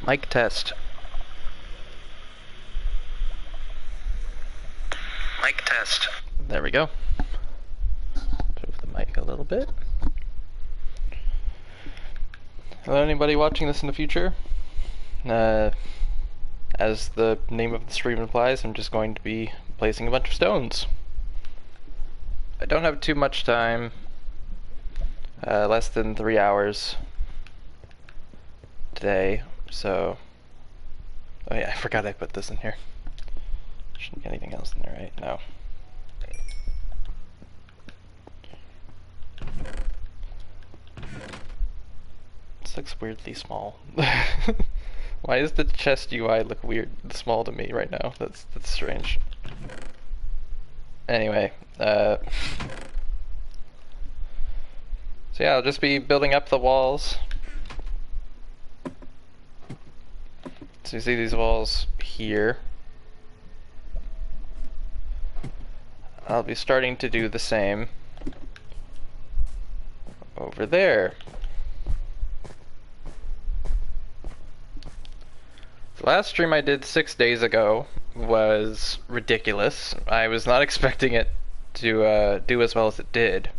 Mic test. Mic test. There we go. Move the mic a little bit. Hello, anybody watching this in the future? As the name of the stream implies, I'm just going to be placing a bunch of stones. I don't have too much time. Less than 3 hours today, so... Oh yeah, I forgot I put this in here. Shouldn't be anything else in there, right? No. This looks weirdly small. Why does the chest UI look weird small to me right now? That's strange. Anyway, so yeah, I'll just be building up the walls. So you see these walls here. I'll be starting to do the same over there. The last stream I did 6 days ago was ridiculous. I was not expecting it to do as well as it did.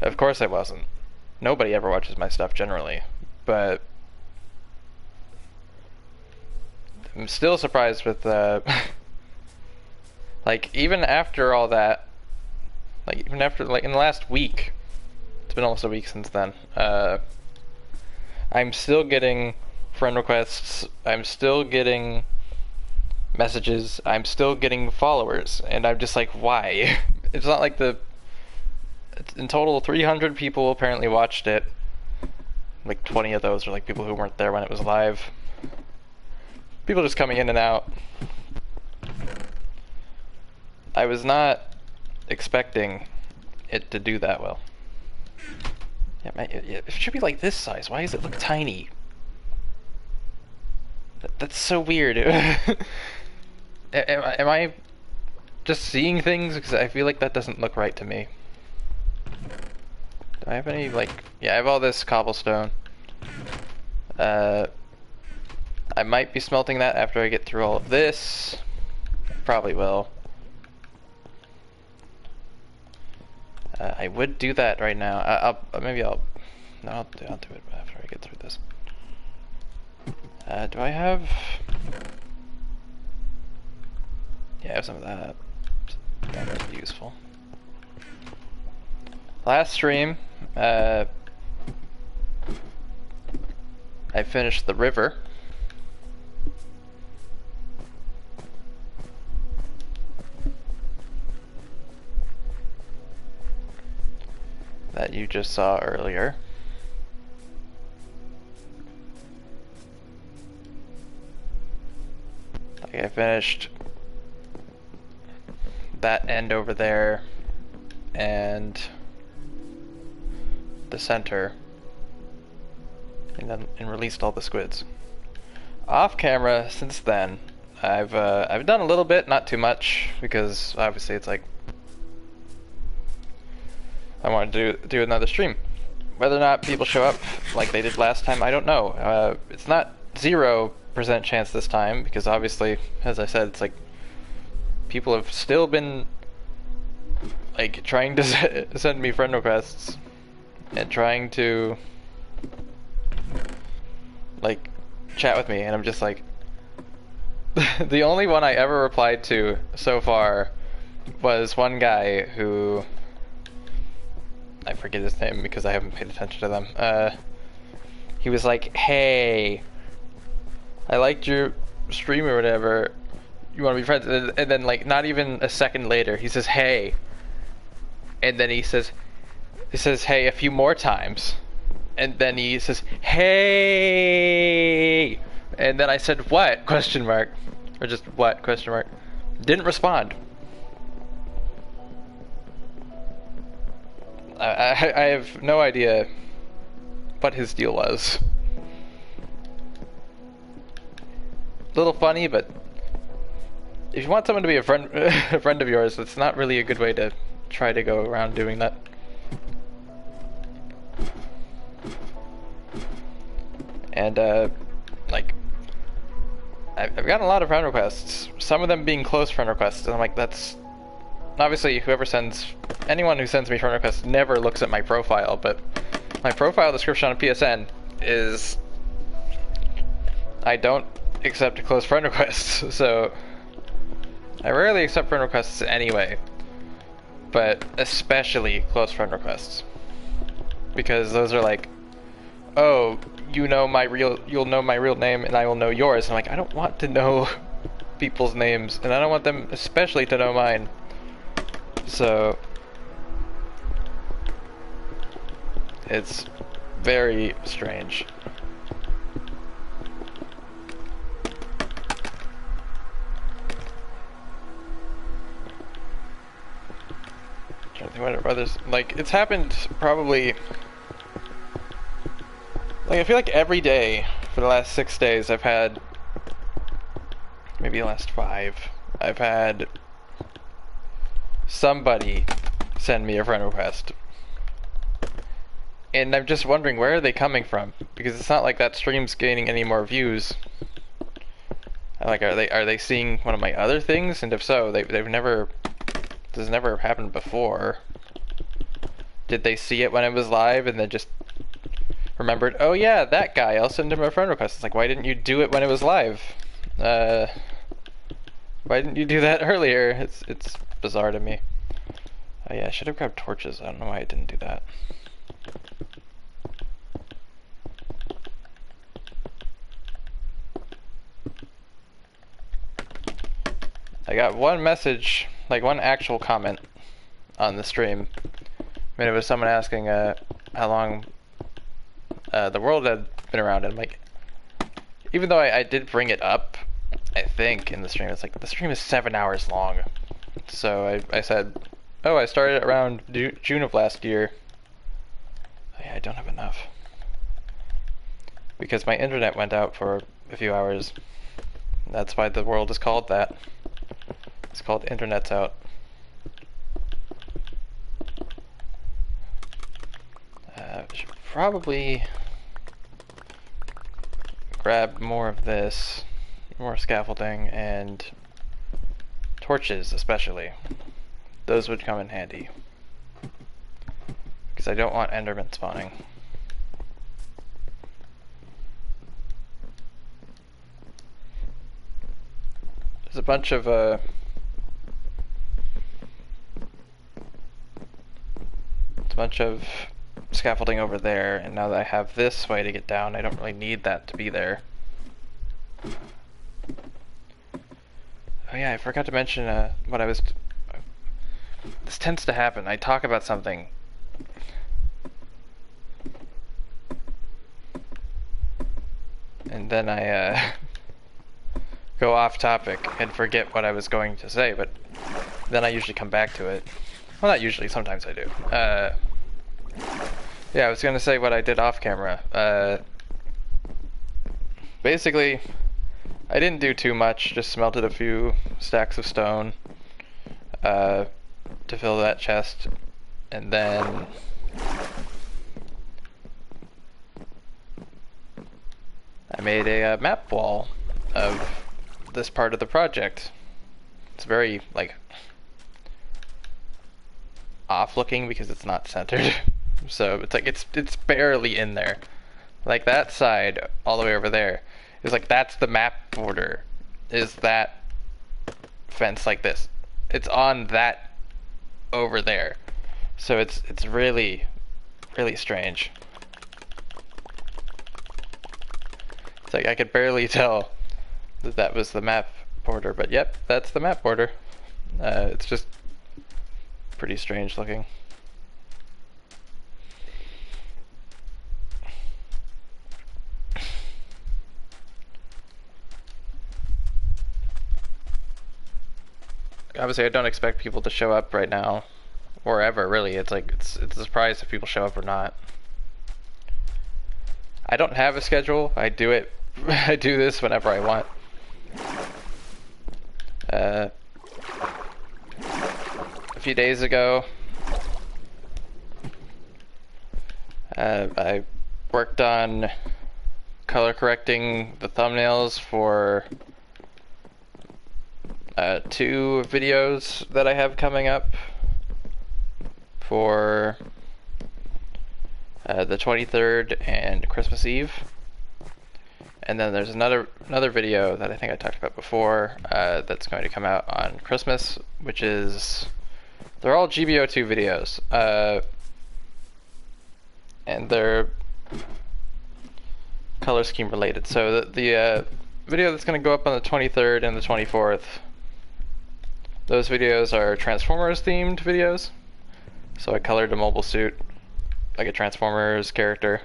Of course I wasn't. Nobody ever watches my stuff generally, but I'm still surprised with like even after all that, like even after like in the last week, it's been almost a week since then, I'm still getting friend requests, I'm still getting messages, I'm still getting followers, and I'm just like, why? It's not like in total 300 people apparently watched it. Like 20 of those are like people who weren't there when it was live. People just coming in and out. I was not expecting it to do that well. Yeah, it should be like this size. Why does it look tiny? That's so weird. Am I just seeing things? Because I feel like that doesn't look right to me. Do I have any, like... Yeah, I have all this cobblestone. I might be smelting that after I get through all of this. Probably will. I would do that right now. No, I'll do it after I get through this. Do I have... Yeah, I have some of that. That would be useful. Last stream, I finished the river. That you just saw earlier. Like I finished that end over there and the center, and released all the squids. Off camera since then, I've done a little bit, not too much, because obviously it's like I want to do another stream. Whether or not people show up like they did last time, I don't know. It's not 0% chance this time, because obviously, as I said, it's like people have still been like trying to send me friend requests and trying to like chat with me, and I'm just like the only one I ever replied to so far was one guy who I forget his name because I haven't paid attention to them. He was like, hey, I liked your stream or whatever, you want to be friends? And then like not even a second later he says hey, and then he says hey a few more times, and then he says hey, and then I said what question mark, or just what question mark, didn't respond. I have no idea what his deal was. A little funny, but if you want someone to be a friend a friend of yours, it's not really a good way to try to go around doing that. And I've gotten a lot of friend requests, some of them being close friend requests, and I'm like, that's... Obviously, anyone who sends me friend requests never looks at my profile, but my profile description on PSN is... I don't accept close friend requests, so... I rarely accept friend requests anyway, but especially close friend requests. Because those are like, oh, you'll know my real name and I will know yours. And I'm like, I don't want to know people's names, and I don't want them especially to know mine. So it's very strange. Trying to think what others, like, it's happened probably, like, I feel like every day for the last 6 days I've had, maybe the last 5, I've had somebody send me a friend request. And I'm just wondering, where are they coming from? Because it's not like that stream's gaining any more views. Like, are they seeing one of my other things? And if so, they've never... This has never happened before. Did they see it when it was live and then just remembered, oh yeah, that guy, I'll send him a friend request. It's like, why didn't you do it when it was live? Why didn't you do that earlier? It's bizarre to me. Oh yeah, I should have grabbed torches. I don't know why I didn't do that. I got one message, like one actual comment on the stream. I mean, it was someone asking how long the world had been around, and I'm like, even though I did bring it up, I think, in the stream, it's like, the stream is 7 hours long. So I said, oh, I started around June of last year. Oh, yeah, I don't have enough. Because my internet went out for a few hours. That's why the world is called that. It's called Internet's Out. Should probably grab more of this, more scaffolding, and torches especially. Those would come in handy. Because I don't want Enderman spawning. There's a bunch of scaffolding over there, and now that I have this way to get down, I don't really need that to be there. Oh yeah, I forgot to mention what I was... This tends to happen. I talk about something, and then I go off topic and forget what I was going to say, but then I usually come back to it. Well, not usually, sometimes I do. Yeah, I was gonna say what I did off camera. Basically, I didn't do too much, just smelted a few stacks of stone to fill that chest, and then I made a map wall of this part of the project. It's very, like, off looking because it's not centered. So it's like it's barely in there. Like that side all the way over there is like, that's the map border. Is that fence like this? It's on that over there. So it's really strange. It's like I could barely tell that that was the map border, but yep, that's the map border. It's just pretty strange looking. Obviously, I don't expect people to show up right now, or ever, really. It's like, it's a surprise if people show up or not. I don't have a schedule. I do it. I do this whenever I want. A few days ago, I worked on color correcting the thumbnails for 2 videos that I have coming up for the 23rd and Christmas Eve. And then there's another video that I think I talked about before that's going to come out on Christmas, which is, they're all GBO2 videos, and they're color scheme related. So the video that's going to go up on the 23rd and the 24th, those videos are Transformers themed videos. So I colored a mobile suit like a Transformers character.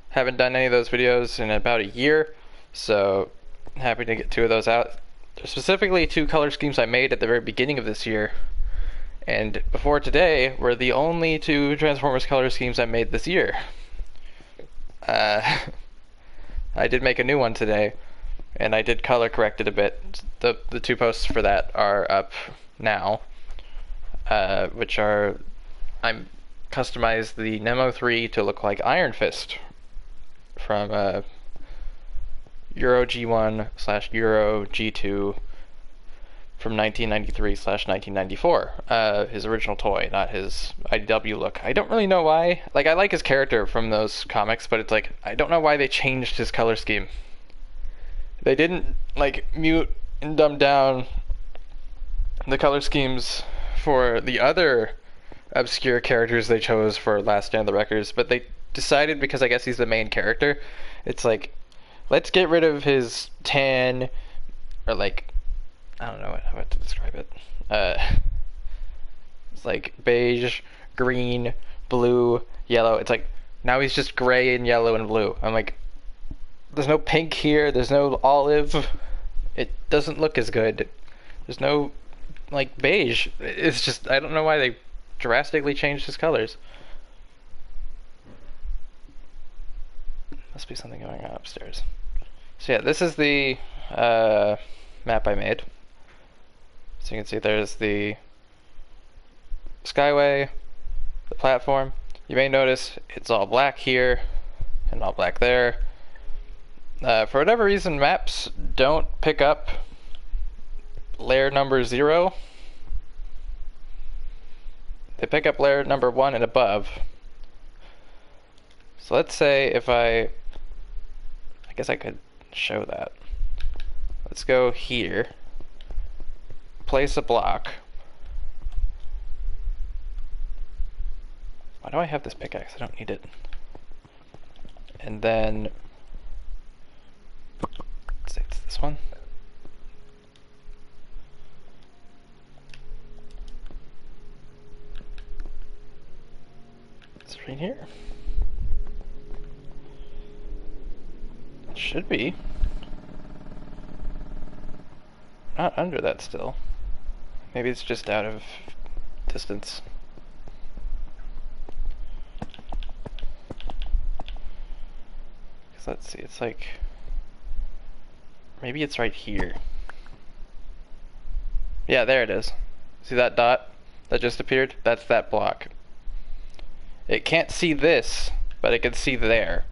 Haven't done any of those videos in about a year, so happy to get 2 of those out. There's specifically 2 color schemes I made at the very beginning of this year, and before today were the only 2 Transformers color schemes I made this year. I did make a new one today, and I did color correct it a bit. The 2 posts for that are up now, which are, I'm customized the Nemo 3 to look like Iron Fist from Euro G1 / Euro G2 from 1993 / 1994. His original toy, not his IDW look. I don't really know why. Like, I like his character from those comics, but it's like, I don't know why they changed his color scheme. They didn't, like, mute and dumb down the color schemes for the other obscure characters they chose for Last Stand of the Wreckers, but they decided, because I guess he's the main character, it's like, let's get rid of his tan, or like, I don't know how to describe it. It's like beige, green, blue, yellow. It's like, now he's just gray and yellow and blue. I'm like, there's no pink here, there's no olive. It doesn't look as good. There's no, like, beige. It's just, I don't know why they drastically changed his colors. Must be something going on upstairs. So yeah, this is the map I made. So you can see there's the skyway, the platform. You may notice it's all black here and all black there. For whatever reason, maps don't pick up layer number 0. They pick up layer number 1 and above. So let's say if I guess I could show that. Let's go here, place a block. Why do I have this pickaxe? I don't need it. And then, let's say it's this one. It's right here. It should be. Not under that still. Maybe it's just out of distance. Because let's see, it's like, maybe it's right here. Yeah, there it is. See that dot that just appeared? That's that block. It can't see this, but it can see there.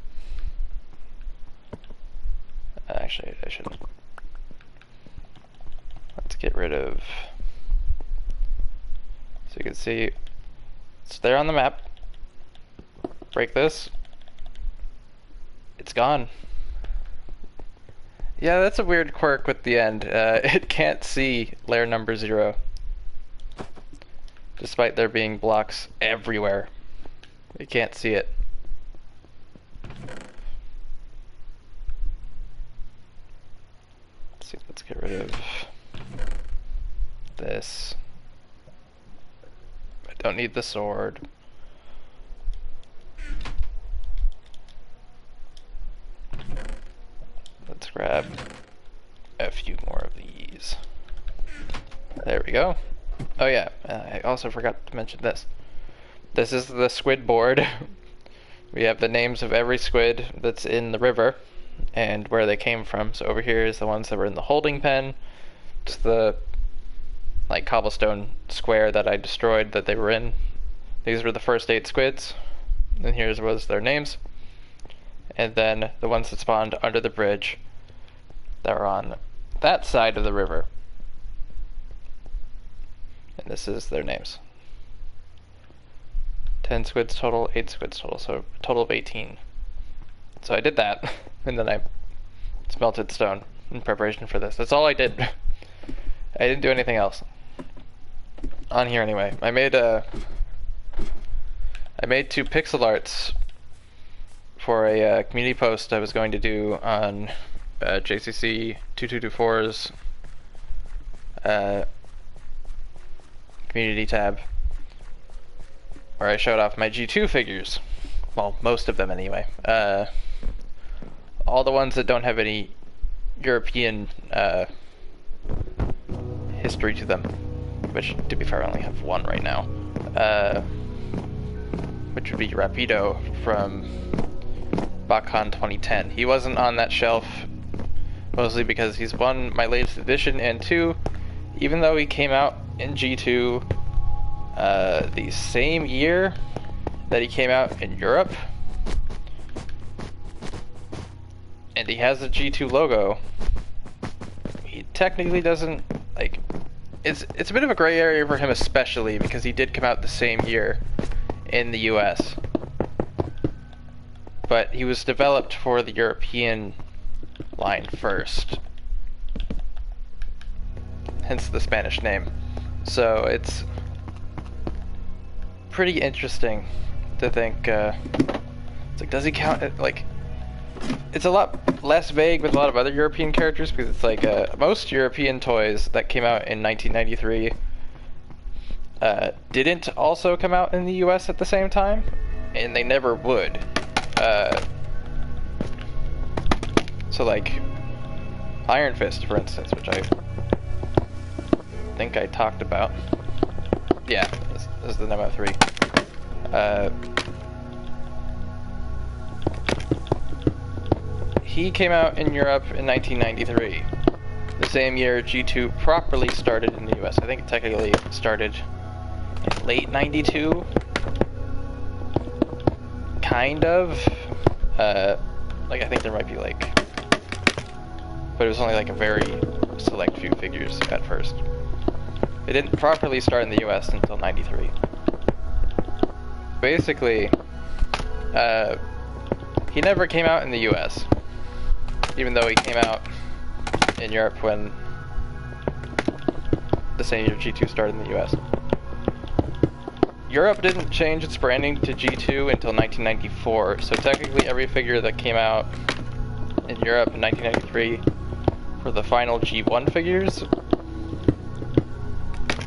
Actually, I shouldn't. Let's get rid of, so you can see it's there on the map. Break this. It's gone. Yeah, that's a weird quirk with the end. It can't see layer number 0, despite there being blocks everywhere. It can't see it. Let's see, let's get rid of this. I don't need the sword. Let's grab a few more of these. There we go. Oh yeah, I also forgot to mention this. This is the squid board. We have the names of every squid that's in the river and where they came from. So over here is the ones that were in the holding pen. It's the like cobblestone square that I destroyed that they were in. These were the first 8 squids. And here's was their names. And then the ones that spawned under the bridge that were on that side of the river. And this is their names. 10 squids total, 8 squids total, so a total of 18. So I did that, and then I smelted stone in preparation for this. That's all I did. I didn't do anything else. On here anyway. I made 2 pixel arts for a community post I was going to do on JCC 2224's community tab, where I showed off my G2 figures. Well, most of them anyway. All the ones that don't have any European history to them, which, to be fair, I only have one right now, which would be Rapido from BotCon 2010. He wasn't on that shelf, mostly because he's 1, my latest edition, and 2, even though he came out in G2 the same year that he came out in Europe, and he has a G2 logo, he technically doesn't, like, it's a bit of a gray area for him, especially because he did come out the same year in the US, but he was developed for the European line first, hence the Spanish name. So it's pretty interesting to think, it's like, does he count, like, it's a lot less vague with a lot of other European characters, because it's like, most European toys that came out in 1993 didn't also come out in the US at the same time, and they never would. So like, Iron Fist, for instance, which I think I talked about. Yeah, this is the Nemo 3. He came out in Europe in 1993, the same year G2 properly started in the US. I think it technically started in late 92, kind of. Like, I think there might be like, but it was only like a very select few figures at first. It didn't properly start in the US until 93. Basically, he never came out in the US, even though he came out in Europe when the same year G2 started in the US. Europe didn't change its branding to G2 until 1994, so technically every figure that came out in Europe in 1993 were the final G1 figures.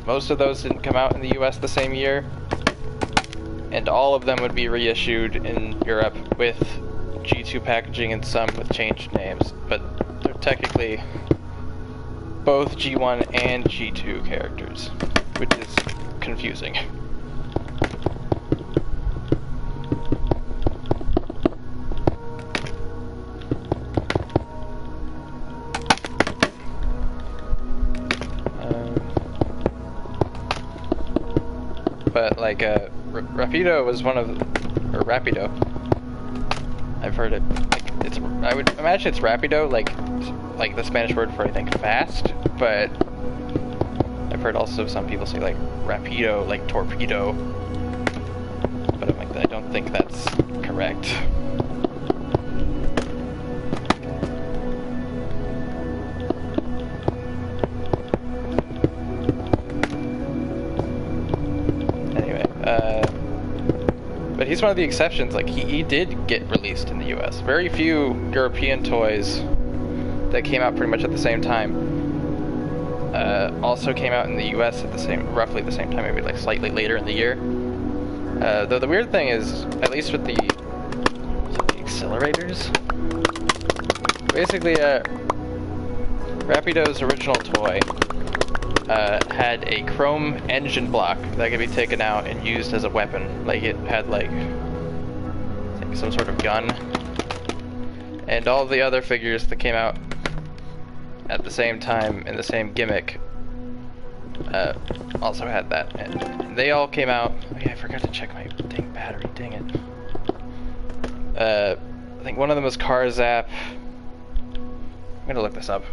Most of those didn't come out in the US the same year, and all of them would be reissued in Europe with G2 packaging and some with changed names, but they're technically both G1 and G2 characters, which is confusing. But like, Rapido was one of, or Rapido, I've heard it, like, it's, I would imagine it's Rapido, like the Spanish word for, I think, fast, but I've heard also some people say, like, Rapido, like torpedo, but I'm like, I don't think that's correct. But he's one of the exceptions. Like, he did get released in the US. Very few European toys that came out pretty much at the same time also came out in the US at the roughly the same time, maybe like slightly later in the year. Though the weird thing is, at least with the accelerators, basically Rapido's original toy had a chrome engine block that could be taken out and used as a weapon. Like, it had, like, I think some sort of gun. And all the other figures that came out at the same time in the same gimmick also had that. And they all came out. Oh yeah, I forgot to check my dang battery, dang it. I think one of them was Karzap. I'm gonna look this up.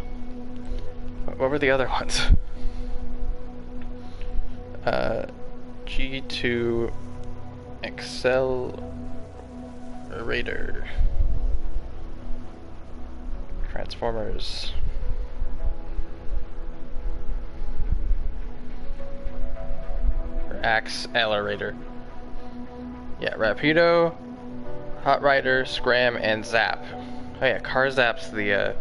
What were the other ones? G2 Accelerator. Transformers. Or Accelerator. Yeah, Rapido, Hot Rider, Scram, and Zap. Oh yeah, Car Zap's the,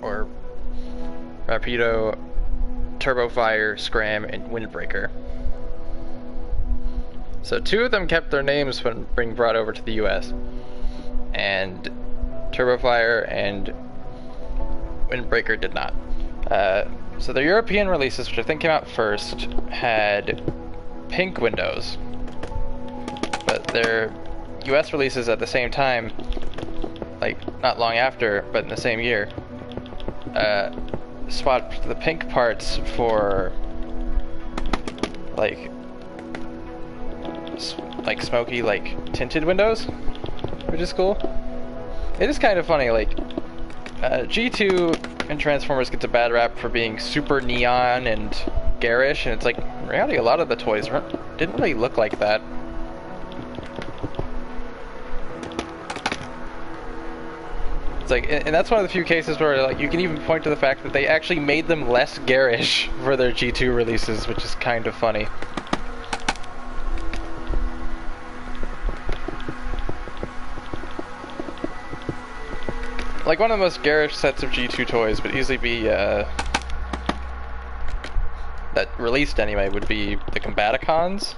or Rapido, Turbo Fire, Scram, and Windbreaker. So 2 of them kept their names when being brought over to the US. And Turbo Fire and Windbreaker did not. So their European releases, which I think came out first, had pink windows. But their US releases at the same time, like not long after, but in the same year, swapped the pink parts for like smoky, like tinted windows, which is cool. It is kind of funny, like G2 and Transformers gets a bad rap for being super neon and garish, and it's like, in reality, a lot of the toys didn't really look like that. It's like, and that's one of the few cases where like you can even point to the fact that they actually made them less garish for their G2 releases, which is kind of funny. Like, one of the most garish sets of G2 toys would easily be, that released anyway, would be the Combaticons.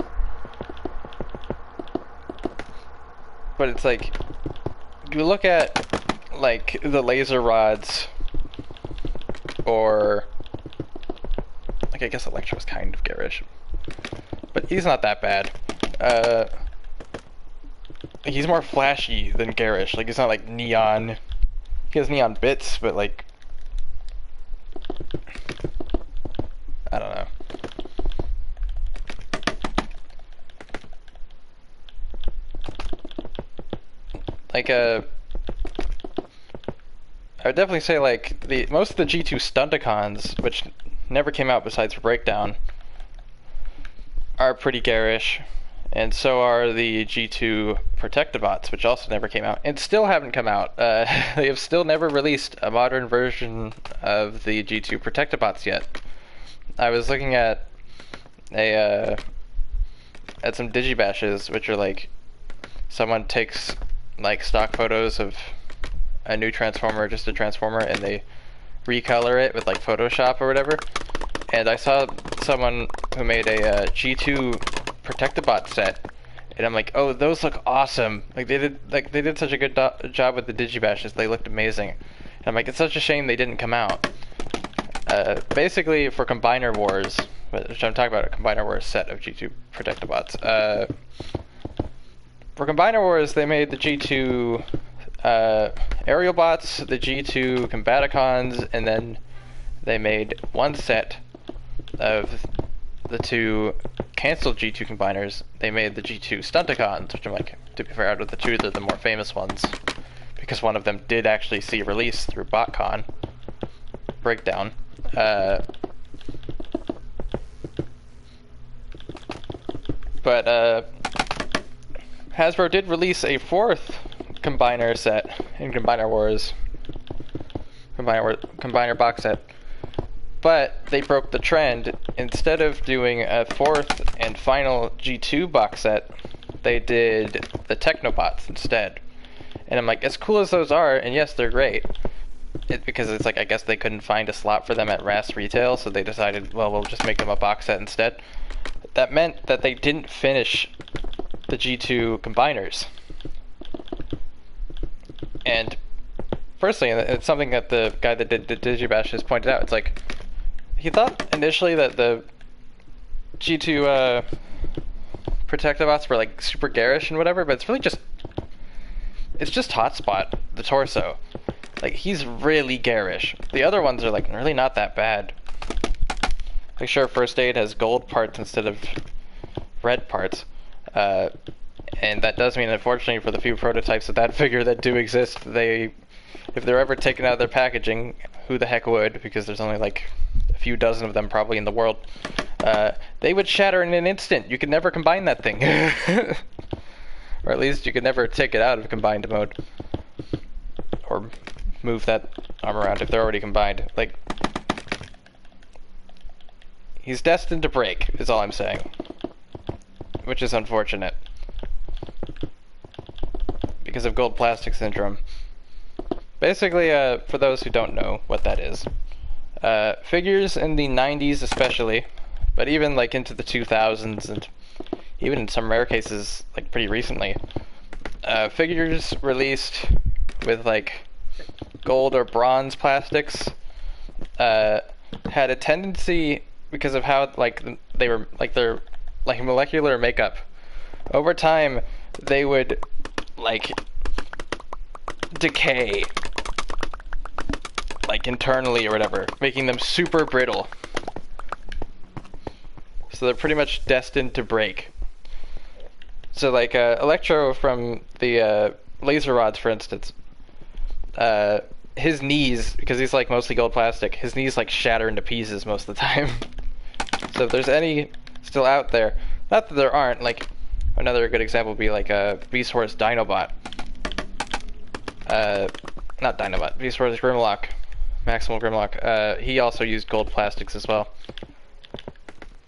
But it's like, you look at, like, the laser rods, or, like, I guess Electro was kind of garish, but he's not that bad. He's more flashy than garish. Like, he's not like neon. He has neon bits, but like, I don't know. Like, I would definitely say like most of the G2 Stunticons, which never came out besides for Breakdown, are pretty garish. And so are the G2 Protectobots, which also never came out, and still haven't come out. They have still never released a modern version of the G2 Protectobots yet. I was looking at some digibashes, which are like, someone takes like stock photos of a new Transformer, just a Transformer, and they recolor it with like Photoshop or whatever. And I saw someone who made a G2 Protectobot set, and I'm like, oh, those look awesome. Like they did such a good job with the digibashes. They looked amazing. And I'm like, it's such a shame they didn't come out. Basically, for Combiner Wars, which I'm talking about, a Combiner Wars set of G2 Protectobots. For Combiner Wars, they made the G2 aerial bots, the G2 Combaticons, and then they made one set of the 2 canceled G2 combiners. They made the G2 Stunticons, which I'm like, to be fair, out of the 2, they're the more famous ones, because one of them did actually see a release through BotCon Breakdown. But Hasbro did release a 4th combiner set in Combiner Wars, combiner box set. But they broke the trend. Instead of doing a 4th and final G2 box set, they did the Technobots instead. And I'm like, as cool as those are, and yes, they're great, because it's like, I guess they couldn't find a slot for them at RAS retail, so they decided, well, we'll just make them a box set instead. That meant that they didn't finish the G2 combiners. And personally, it's something that the guy that did the Digibash has pointed out. It's like, he thought initially that the G2 Protectobots were like super garish and whatever, but it's really just, it's just Hotspot, the torso. Like, he's really garish. The other ones are like really not that bad. Like, sure, First Aid has gold parts instead of red parts, and that does mean, unfortunately, for the few prototypes of that figure that do exist, if they're ever taken out of their packaging, who the heck would, because there's only like a few dozen of them probably in the world, they would shatter in an instant. You could never combine that thing. Or at least you could never take it out of combined mode. Or move that arm around if they're already combined. Like, he's destined to break, is all I'm saying. Which is unfortunate. Because of gold plastic syndrome. Basically, for those who don't know what that is, figures in the 90s especially, but even like into the 2000s and even in some rare cases like pretty recently, figures released with like gold or bronze plastics had a tendency, because of how like they were like their like molecular makeup, over time they would like decay like internally or whatever, making them super brittle. So they're pretty much destined to break. So like Electro from the laser rods, for instance, his knees, because he's like mostly gold plastic, his knees like shatter into pieces most of the time. So if there's any still out there, not that there aren't, like another good example would be like Beast Wars Dinobot. Not Dinobot, Beast Wars Grimlock, Maximal Grimlock. He also used gold plastics as well.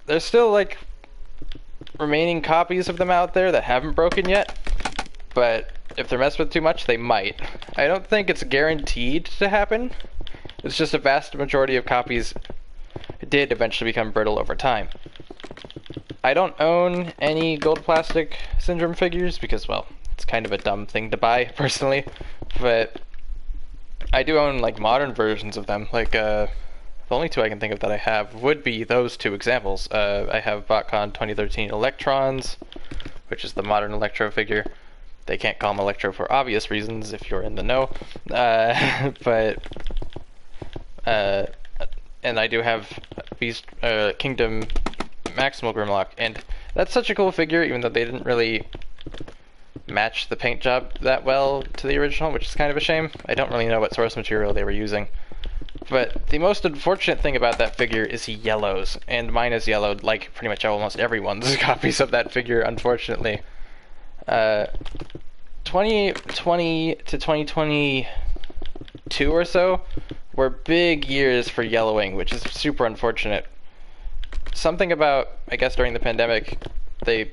There's still like remaining copies of them out there that haven't broken yet, but if they're messed with too much, they might. I don't think it's guaranteed to happen. It's just a vast majority of copies did eventually become brittle over time. I don't own any gold plastic syndrome figures because, well, it's kind of a dumb thing to buy personally, but I do own like modern versions of them. Like the only two I can think of that I have would be those two examples. I have BotCon 2013 Electrons, which is the modern Electro figure. They can't call him Electro for obvious reasons if you're in the know, and I do have Beast Kingdom Maximal Grimlock, and that's such a cool figure, even though they didn't really match the paint job that well to the original, which is kind of a shame. I don't really know what source material they were using. But the most unfortunate thing about that figure is he yellows, and mine is yellowed like pretty much almost everyone's copies of that figure, unfortunately. 2020 to 2022 or so were big years for yellowing, which is super unfortunate. Something about, I guess during the pandemic, they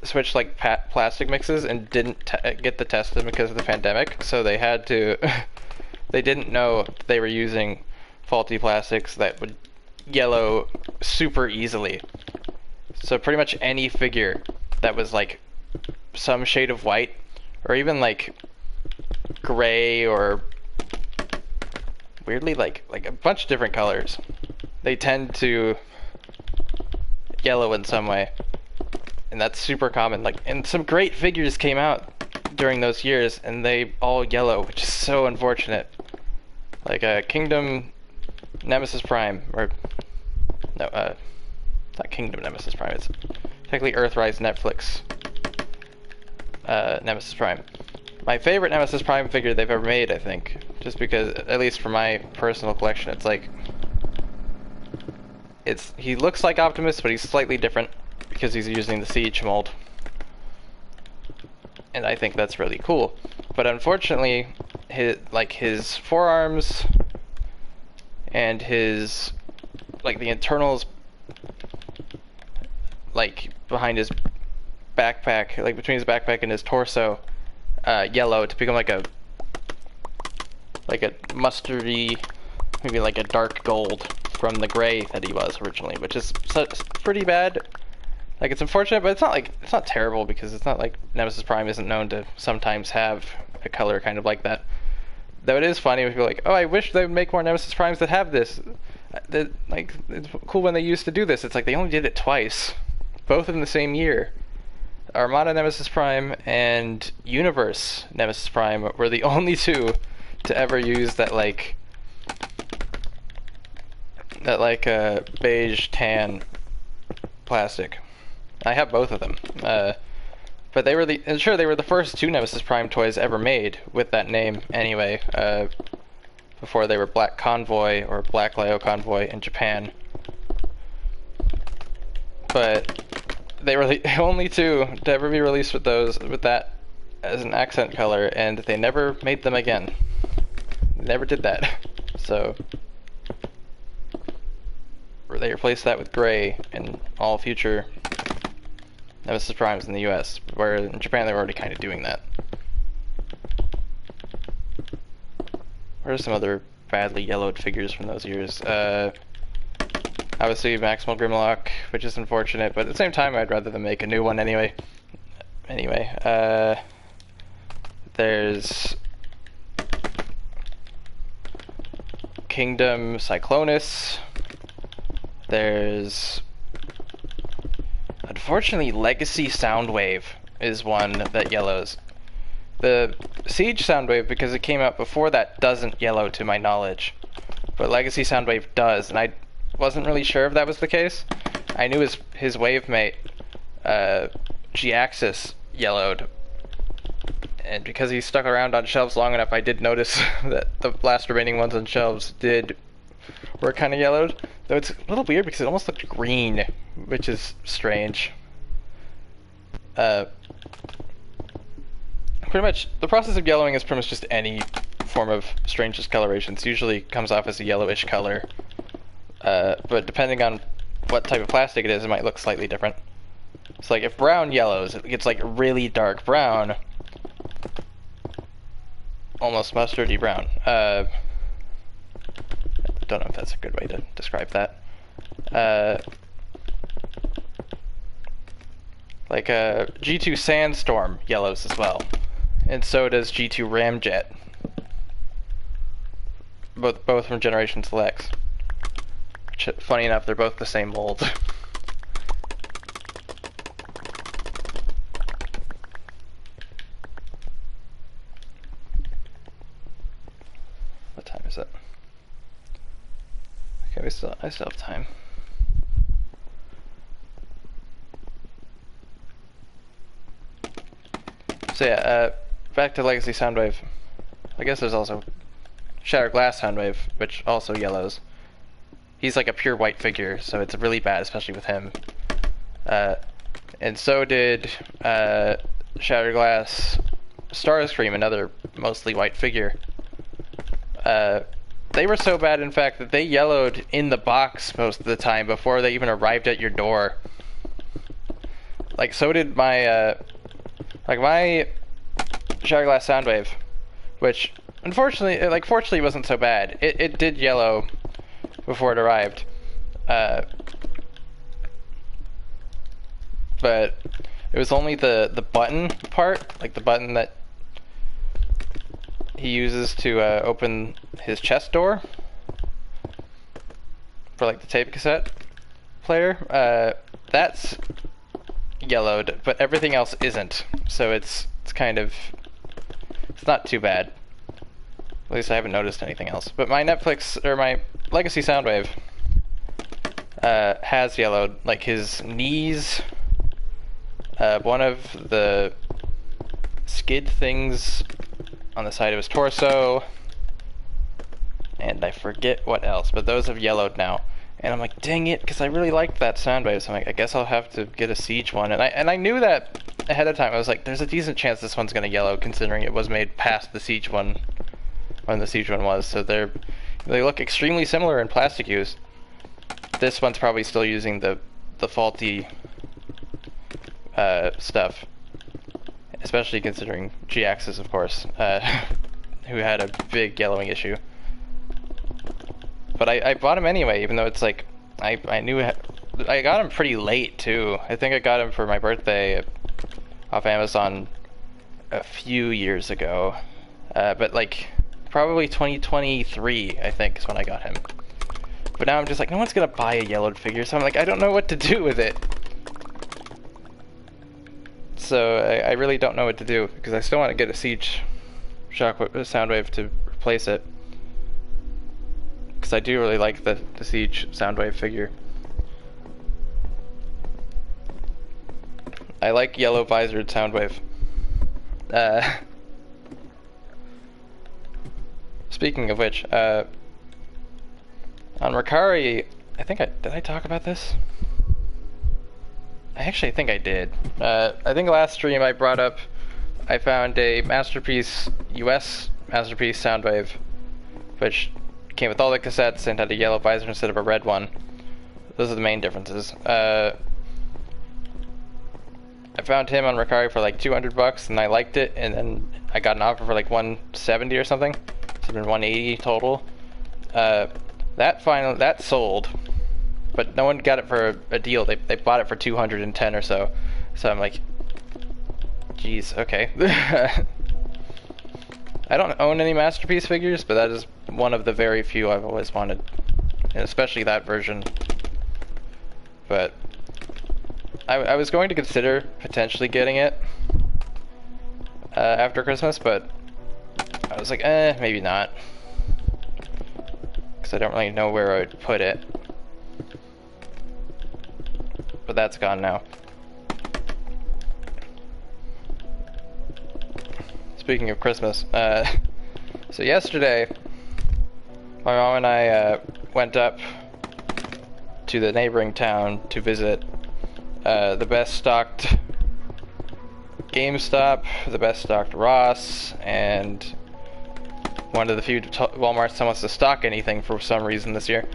switched like plastic mixes and didn't get the tested because of the pandemic, so they had to they didn't know they were using faulty plastics that would yellow super easily. So pretty much any figure that was like some shade of white, or even like gray, or weirdly like a bunch of different colors, they tend to yellow in some way. And that's super common. Like, and some great figures came out during those years, and they all yellow, which is so unfortunate. Like Kingdom Nemesis Prime, or no, not Kingdom Nemesis Prime. It's technically Earthrise Netflix Nemesis Prime. My favorite Nemesis Prime figure they've ever made, I think, just because, at least for my personal collection, it's like he looks like Optimus, but he's slightly different, because he's using the Siege mold. And I think that's really cool. But unfortunately, his forearms and his the internals, like behind his backpack, like between his backpack and his torso, yellow to become like a mustardy, maybe like a dark gold from the gray that he was originally, which is pretty bad. Like, it's unfortunate, but it's not terrible, because it's not like Nemesis Prime isn't known to sometimes have a color kind of like that. Though it is funny when people are like, oh, I wish they would make more Nemesis Primes that have this. Like, it's cool when they used to do this. It's like they only did it twice, both in the same year. Armada Nemesis Prime and Universe Nemesis Prime were the only two to ever use that beige tan plastic. I have both of them, but they were the first two Nemesis Prime toys ever made with that name anyway. before they were Black Convoy or Black Leo Convoy in Japan. But they were the only two to ever be released with that as an accent color, and they never made them again. Never did that. So they replaced that with gray in all future Nemesis Primes in the US, where in Japan they were already kind of doing that. What are some other badly yellowed figures from those years? Obviously Maximal Grimlock, which is unfortunate, but at the same time I'd rather them make a new one anyway. There's Kingdom Cyclonus. There's, unfortunately, Legacy Soundwave is one that yellows. The Siege Soundwave, because it came out before that, doesn't yellow to my knowledge. But Legacy Soundwave does, and I wasn't really sure if that was the case. I knew his wave mate, G-Axis, yellowed. And because he stuck around on shelves long enough, I did notice that the last remaining ones on shelves were kind of yellowed. Though it's a little weird because it almost looked green, which is strange. Pretty much, the process of yellowing is pretty much just any form of strange discoloration. It usually comes off as a yellowish color. But depending on what type of plastic it is, it might look slightly different. So like if brown yellows, it gets like really dark brown. Almost mustardy brown. Don't know if that's a good way to describe that. Like G2 Sandstorm yellows as well. And so does G2 Ramjet. Both from Generation Selects. Which, funny enough, they're both the same mold. What time is it? Okay, I still have time. So yeah, back to Legacy Soundwave. I guess there's also Shattered Glass Soundwave, which also yellows. He's like a pure white figure, so it's really bad, especially with him. And so did Shattered Glass Starscream, another mostly white figure. They were so bad, in fact, that they yellowed in the box most of the time before they even arrived at your door. Like, so did my, my Shattered Glass Soundwave, which, unfortunately, fortunately wasn't so bad. It did yellow before it arrived. But it was only the button part, like the button that he uses to open his chest door for like the tape cassette player. That's yellowed, but everything else isn't. So it's kind of, it's not too bad. At least I haven't noticed anything else. But my my Legacy Soundwave has yellowed. Like his knees, one of the skid things on the side of his torso, and I forget what else, but those have yellowed now. And I'm like, dang it, because I really liked that Soundwave, so I'm like, I guess I'll have to get a Siege one. And I knew that ahead of time. I was like, there's a decent chance this one's going to yellow, considering it was made past the Siege one, when the Siege one was. So they look extremely similar in plastic use. This one's probably still using the faulty stuff. Especially considering G-Axis, of course, who had a big yellowing issue. But I bought him anyway, even though it's like, I knew, I got him pretty late too. I think I got him for my birthday off Amazon a few years ago. But like, probably 2023, I think, is when I got him. But now I'm just like, no one's gonna buy a yellowed figure, so I'm like, I don't know what to do with it. So I really don't know what to do, because I still want to get a Siege Soundwave to replace it. Because I do really like the Siege Soundwave figure. I like yellow visored Soundwave. Speaking of which, on Ricari, did I talk about this? I actually think I did. I think last stream I brought up, I found a Masterpiece, US Masterpiece Soundwave, which came with all the cassettes and had a yellow visor instead of a red one. Those are the main differences. I found him on Ricari for like $200 and I liked it, and then I got an offer for like 170 or something. So it's been 180 total. That sold, but no one got it for a deal. They bought it for 210 or so. So I'm like, geez, okay. I don't own any Masterpiece figures, but that is one of the very few I've always wanted, and especially that version. But I was going to consider potentially getting it after Christmas, but I was like, maybe not, because I don't really know where I would put it. But that's gone now. Speaking of Christmas, so yesterday, my mom and I went up to the neighboring town to visit the best stocked GameStop, the best stocked Ross, and one of the few Walmarts that wants to stock anything for some reason this year.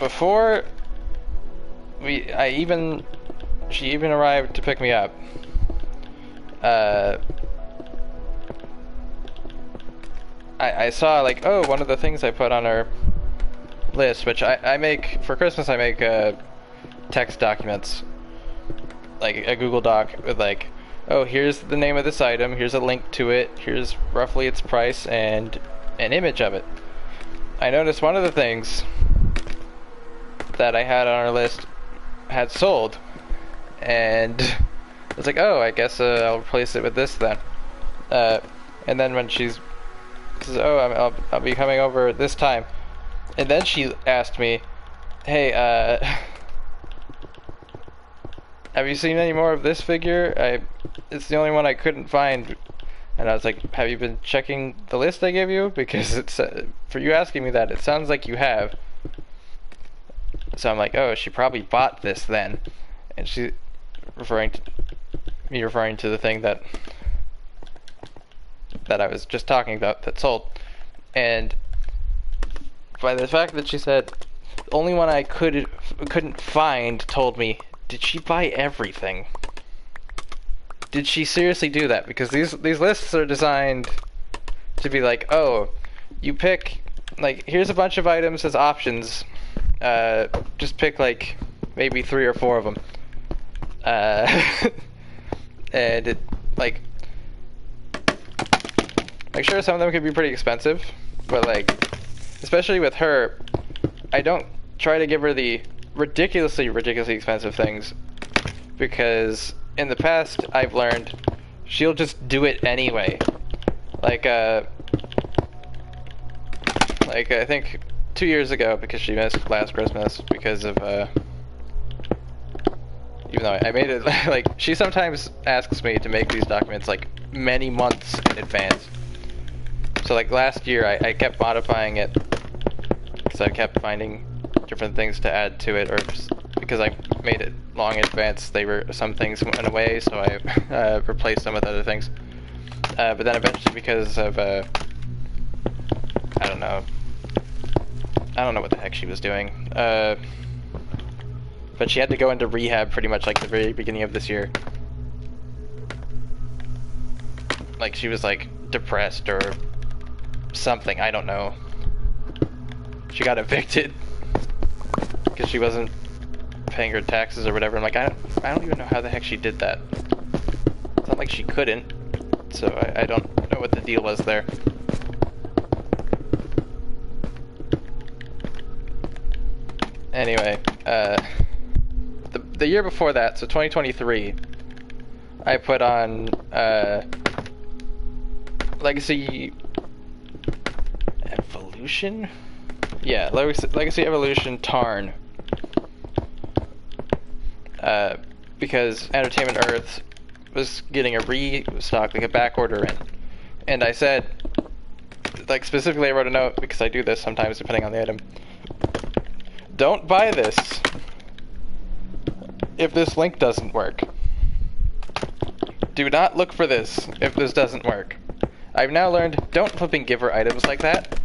Before she even arrived to pick me up, I saw like, oh, one of the things I put on our list, which I make for Christmas, I make text documents, like a Google Doc with like, oh, here's the name of this item, here's a link to it, here's roughly its price and an image of it. I noticed one of the things that I had on our list had sold, and I was like, oh, I guess I'll replace it with this then. And then when she says, oh, I'll be coming over this time, and then she asked me, hey, have you seen any more of this figure? It's the only one I couldn't find. And I was like, have you been checking the list I gave you? Because it's for you asking me that, it sounds like you have. So I'm like, oh, she probably bought this then. And she referring to the thing that I was just talking about that sold. And by the fact that she said the only one I couldn't find told me, did she buy everything? Did she seriously do that? Because these lists are designed to be like, oh, you pick, like, here's a bunch of items as options. Just pick like maybe 3 or 4 of them. And it like sure, some of them could be pretty expensive, but like, especially with her, I don't try to give her the ridiculously expensive things, because in the past I've learned she'll just do it anyway. Like I think 2 years ago, because she missed last Christmas because of even though I made it, like, she sometimes asks me to make these documents like many months in advance. So like last year I kept modifying it because I kept finding different things to add to it, or just because I made it long in advance, some things went away, so I replaced them with other things. But then eventually, because of I don't know what the heck she was doing, but she had to go into rehab pretty much like the very beginning of this year. Like, she was like depressed or something, I don't know. She got evicted because she wasn't paying her taxes or whatever. I'm like, I don't even know how the heck she did that. It's not like she couldn't, so I don't know what the deal was there. Anyway, the year before that, so 2023, I put on Legacy Evolution? Yeah, Legacy Evolution Tarn. Because Entertainment Earth was getting a restock, like a back order in. And I said, like specifically I wrote a note, because I do this sometimes depending on the item. Don't buy this if this link doesn't work. Do not look for this if this doesn't work. I've now learned, don't flipping give her items like that,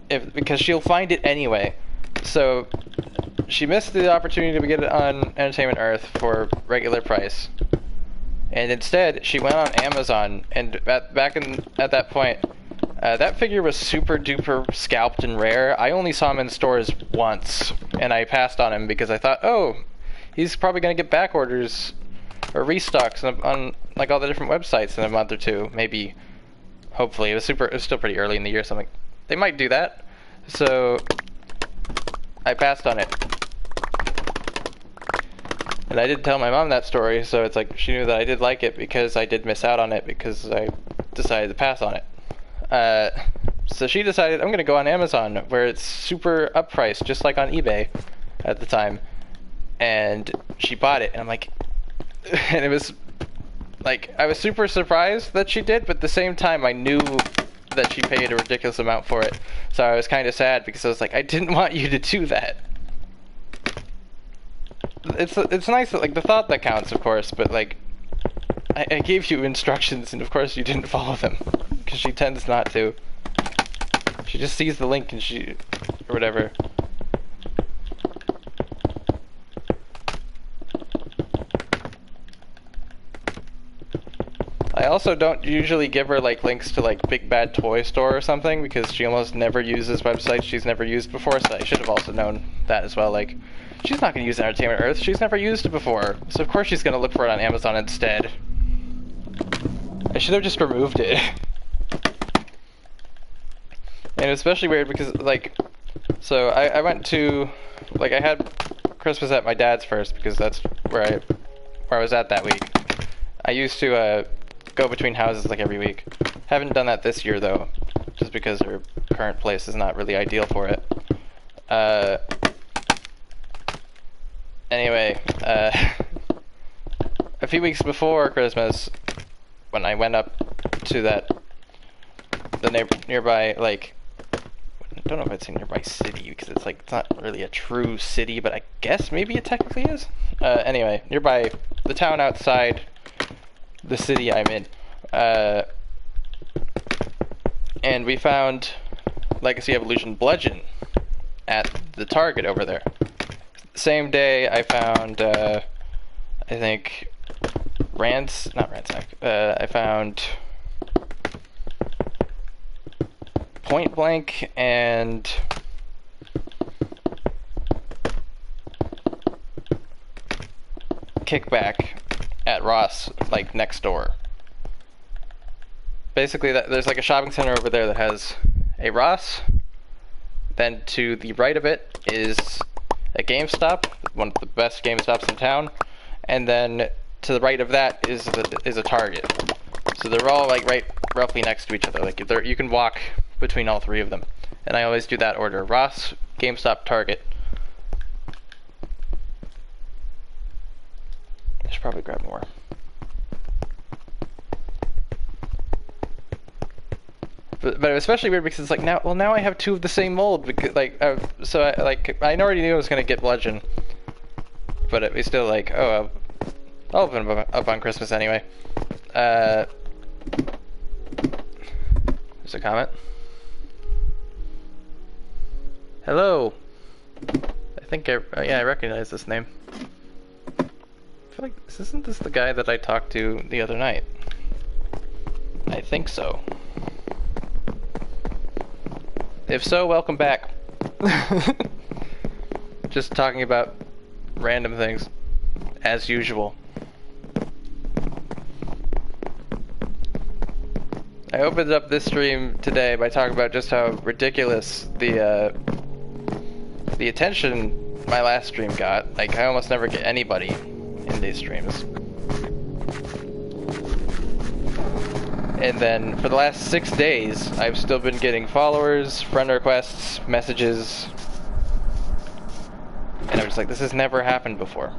because she'll find it anyway. So she missed the opportunity to get it on Entertainment Earth for regular price, and instead she went on Amazon. And at that point, that figure was super duper scalped and rare. I only saw him in stores once, and I passed on him because I thought, oh, he's probably gonna get back orders or restocks on like all the different websites in a month or two, maybe. Hopefully, it was still pretty early in the year, so I'm like, they might do that. So I passed on it, and I did tell my mom that story. So it's like she knew that I did like it because I did miss out on it because I decided to pass on it. So she decided I'm gonna go on Amazon, where it's super uppriced, just like on eBay at the time, and she bought it, and I'm like, and it was. Like, I was super surprised that she did, but at the same time, I knew that she paid a ridiculous amount for it. So I was kind of sad, because I was like, I didn't want you to do that. It's nice that, like, the thought that counts, of course, but, like, I gave you instructions, and of course you didn't follow them, because she tends not to. She just sees the link, and or whatever. I also don't usually give her like links to like Big Bad Toy Store or something, because she almost never uses websites she's never used before, so I should have also known that as well. Like, she's not going to use Entertainment Earth, she's never used it before, so of course she's going to look for it on Amazon instead. I should have just removed it. And it's especially weird because, like, so I went to, like, I had Christmas at my dad's first, because that's where I was at that week. I used to go between houses like every week. Haven't done that this year though, just because our current place is not really ideal for it. Anyway, a few weeks before Christmas, when I went up to the nearby, like, I don't know if it's a nearby city, because it's like, it's not really a true city, but I guess maybe it technically is. Anyway, nearby the town outside the city I'm in, and we found Legacy Evolution Bludgeon at the Target over there. Same day I found, I think, I found Point Blank and Kickback at Ross, like, next door. Basically, there's like a shopping center over there that has a Ross. Then to the right of it is a GameStop, one of the best GameStops in town. And then to the right of that is a Target. So they're all like right roughly next to each other. Like, you can walk between all three of them. And I always do that order: Ross, GameStop, Target. I should probably grab more. But it was especially weird because it's like, now I have two of the same mold, because so I already knew I was gonna get Bludgeon, but it was still like, oh, I'll open them up on Christmas anyway. There's a comment. Hello. I think yeah, I recognize this name. I feel like isn't this the guy that I talked to the other night? I think so. If so, welcome back. Just talking about random things, as usual. I opened up this stream today by talking about just how ridiculous the attention my last stream got. Like, I almost never get anybody in these streams. And then for the last 6 days, I've still been getting followers, friend requests, messages. And I'm just like, this has never happened before.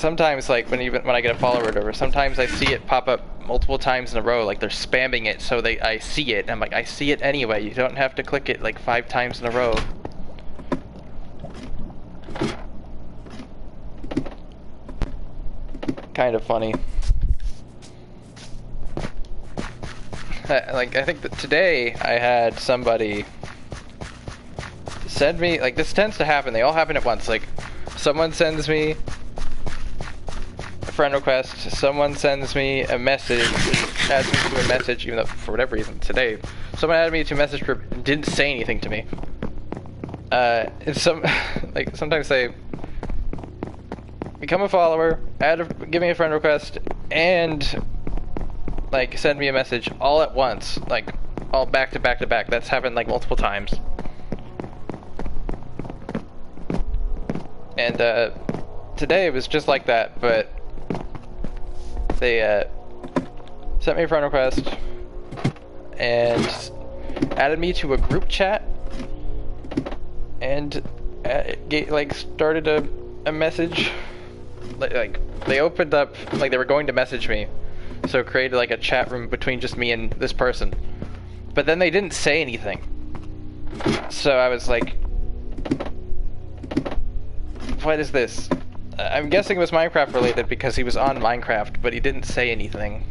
sometimes, like, when I get a follower or whatever, sometimes I see it pop up multiple times in a row, like they're spamming it, so I see it, and I'm like, I see it anyway, you don't have to click it like 5 times in a row. Kind of funny. Like, I think that today I had somebody send me, like, this tends to happen, they all happen at once, like, someone sends me a friend request, someone sends me a message, adds me to a message, even though, for whatever reason, today, someone added me to a message group and didn't say anything to me. And like, sometimes they become a follower, give me a friend request, and, like, send me a message all at once, like, all back to back to back. That's happened, like, multiple times. And, today it was just like that, but they, sent me a friend request, and added me to a group chat, and, like, started a message, like, they opened up, like, they were going to message me, so created, like, a chat room between just me and this person, but then they didn't say anything, so I was like, what is this? I'm guessing it was Minecraft related because he was on Minecraft, but he didn't say anything.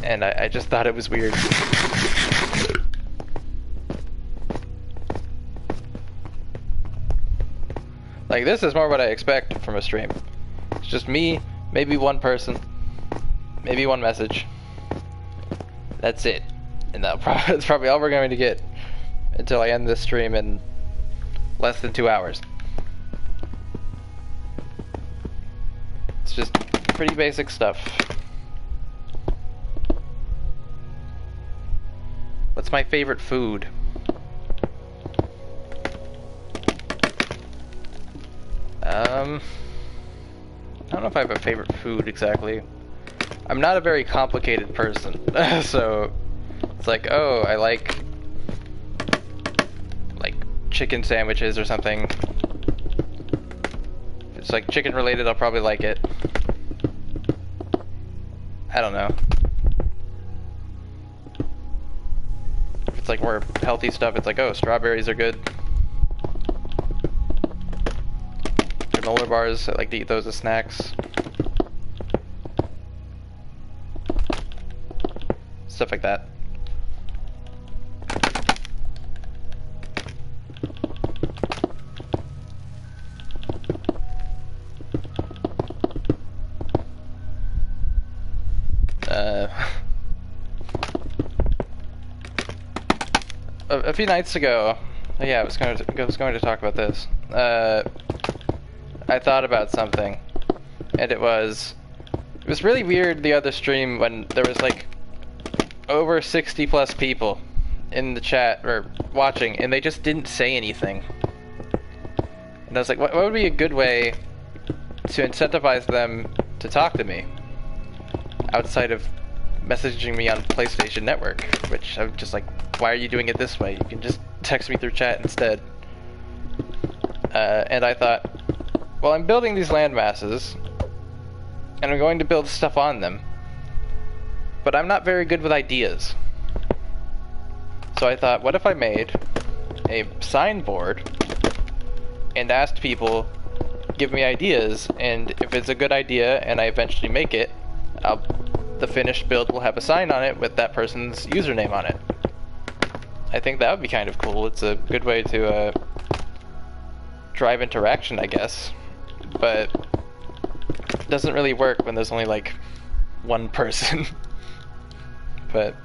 And I just thought it was weird. Like, this is more what I expect from a stream. It's just me, maybe one person, maybe one message. That's it. And that's probably all we're going to get until I end this stream in less than 2 hours. It's just pretty basic stuff. What's my favorite food? I don't know if I have a favorite food exactly. I'm not a very complicated person, so it's like, oh, I like chicken sandwiches or something. If it's like chicken related, I'll probably like it. I don't know. If it's like more healthy stuff, it's like, oh, strawberries are good. Granola bars, I like to eat those as snacks. Stuff like that. A few nights ago, yeah, I was going to talk about this. I thought about something, and it was really weird the other stream when there was like over 60 plus people in the chat or watching, and they just didn't say anything. And I was like, what would be a good way to incentivize them to talk to me outside of messaging me on PlayStation Network, which I'm just like, why are you doing it this way? You can just text me through chat instead. And I thought, well, I'm building these land masses, and I'm going to build stuff on them, but I'm not very good with ideas. So I thought, what if I made a signboard and asked people, give me ideas, and if it's a good idea and I eventually make it, the finished build will have a sign on it with that person's username on it. I think that would be kind of cool. It's a good way to drive interaction, I guess, but it doesn't really work when there's only like one person. But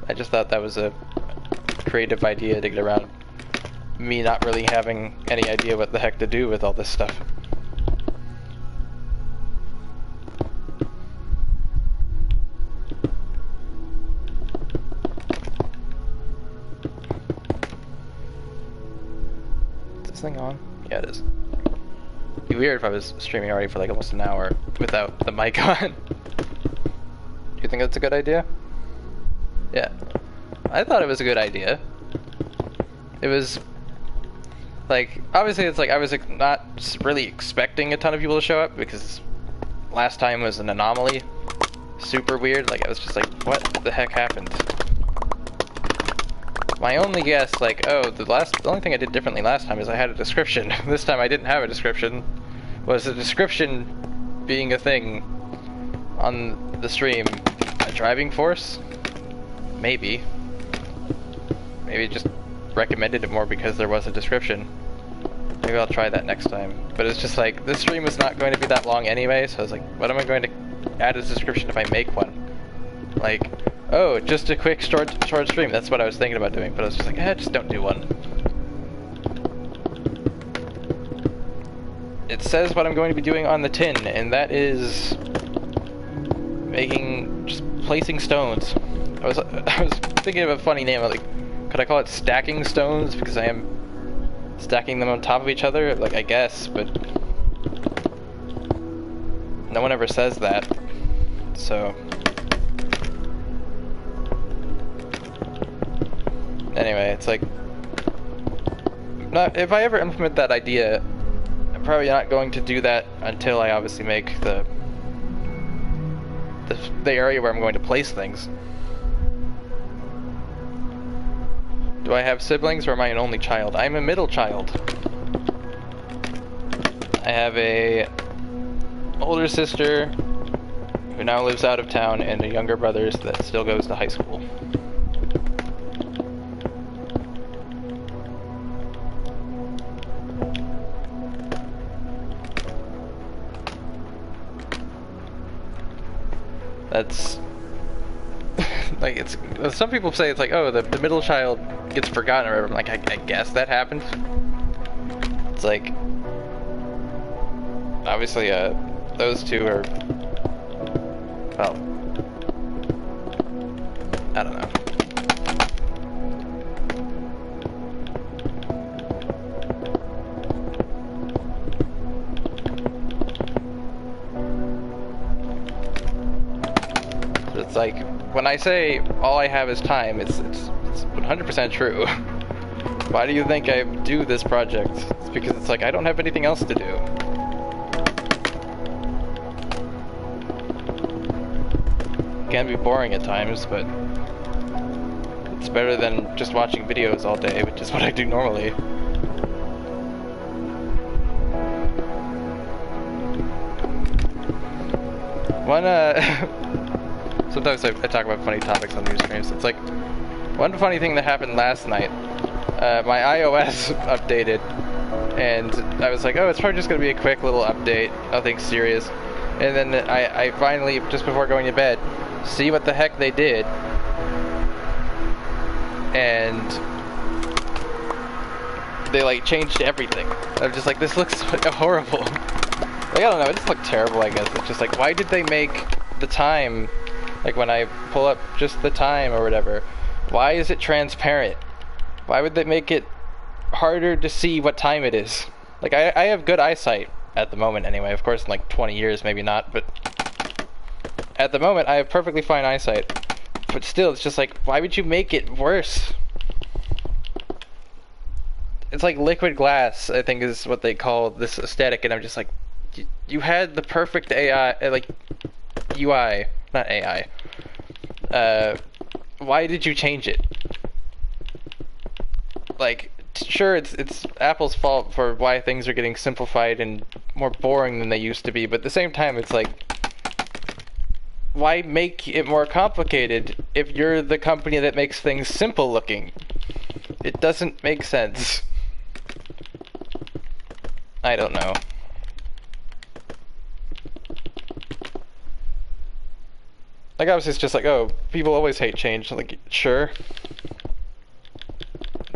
I just thought that was a creative idea to get around me not really having any idea what the heck to do with all this stuff. Thing on? Yeah, it is. It'd be weird if I was streaming already for like almost an hour without the mic on. Do you think that's a good idea? Yeah. I thought it was a good idea. It was Like, obviously it's like I was not really expecting a ton of people to show up because last time was an anomaly. Super weird. Like, I was just like, what the heck happened? My only guess, like, oh, the only thing I did differently last time is I had a description. This time I didn't have a description. Was the description being a thing on the stream a driving force? Maybe. Maybe just recommended it more because there was a description. Maybe I'll try that next time. But it's just like, this stream was not going to be that long anyway, so I was like, what am I going to add as a description if I make one? Like, oh, just a quick short stream. That's what I was thinking about doing, but I was just like, just don't do one. It says what I'm going to be doing on the tin, and that is just placing stones. I was thinking of a funny name. Like, could I call it stacking stones because I am stacking them on top of each other? Like, I guess, but no one ever says that. So anyway, it's like, if I ever implement that idea, I'm probably not going to do that until I obviously make the area where I'm going to place things. Do I have siblings or am I an only child? I'm a middle child. I have a older sister who now lives out of town and a younger brother that still goes to high school. That's like, it's some people say it's like, oh, the middle child gets forgotten or whatever. I'm like, I guess that happens. It's like, obviously those two are, well, I don't know. It's like, when I say all I have is time, it's 100% true. Why do you think I do this project? It's because it's like, I don't have anything else to do. It can be boring at times, but it's better than just watching videos all day, which is what I do normally. One, sometimes I talk about funny topics on these streams. It's like, one funny thing that happened last night, my iOS updated, and I was like, oh, it's probably just going to be a quick little update, nothing serious. And then I finally, just before going to bed, see what the heck they did, and they like changed everything. I'm just like, this looks horrible. Like, I don't know, it just looked terrible, I guess. It's just like, why did they make the time, like when I pull up just the time or whatever, why is it transparent? Why would they make it harder to see what time it is? Like, I have good eyesight at the moment anyway. Of course, in like 20 years, maybe not, but at the moment, I have perfectly fine eyesight. But still, it's just like, why would you make it worse? It's like liquid glass, I think is what they call this aesthetic, and I'm just like, you had the perfect AI, like, UI, not AI. Why did you change it? Like, sure, it's Apple's fault for why things are getting simplified and more boring than they used to be, but at the same time, it's like, why make it more complicated if you're the company that makes things simple looking? It doesn't make sense. I don't know. Like, obviously it's just like, oh, people always hate change. Like, sure.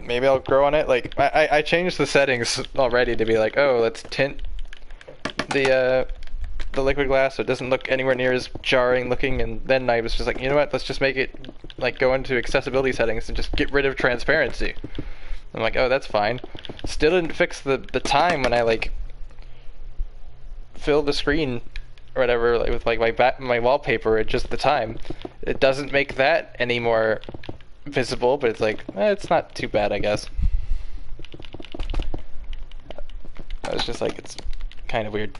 Maybe I'll grow on it. Like, I changed the settings already to be like, oh, let's tint the liquid glass so it doesn't look anywhere near as jarring looking, and then I was just like, you know what, let's just make it, like, go into accessibility settings and just get rid of transparency. I'm like, oh, that's fine. Still didn't fix the time when I, like, fill the screen or whatever, like, with, like, my wallpaper at just the time. It doesn't make that any more visible, but it's like, it's not too bad, I guess. It's just like, it's kind of weird.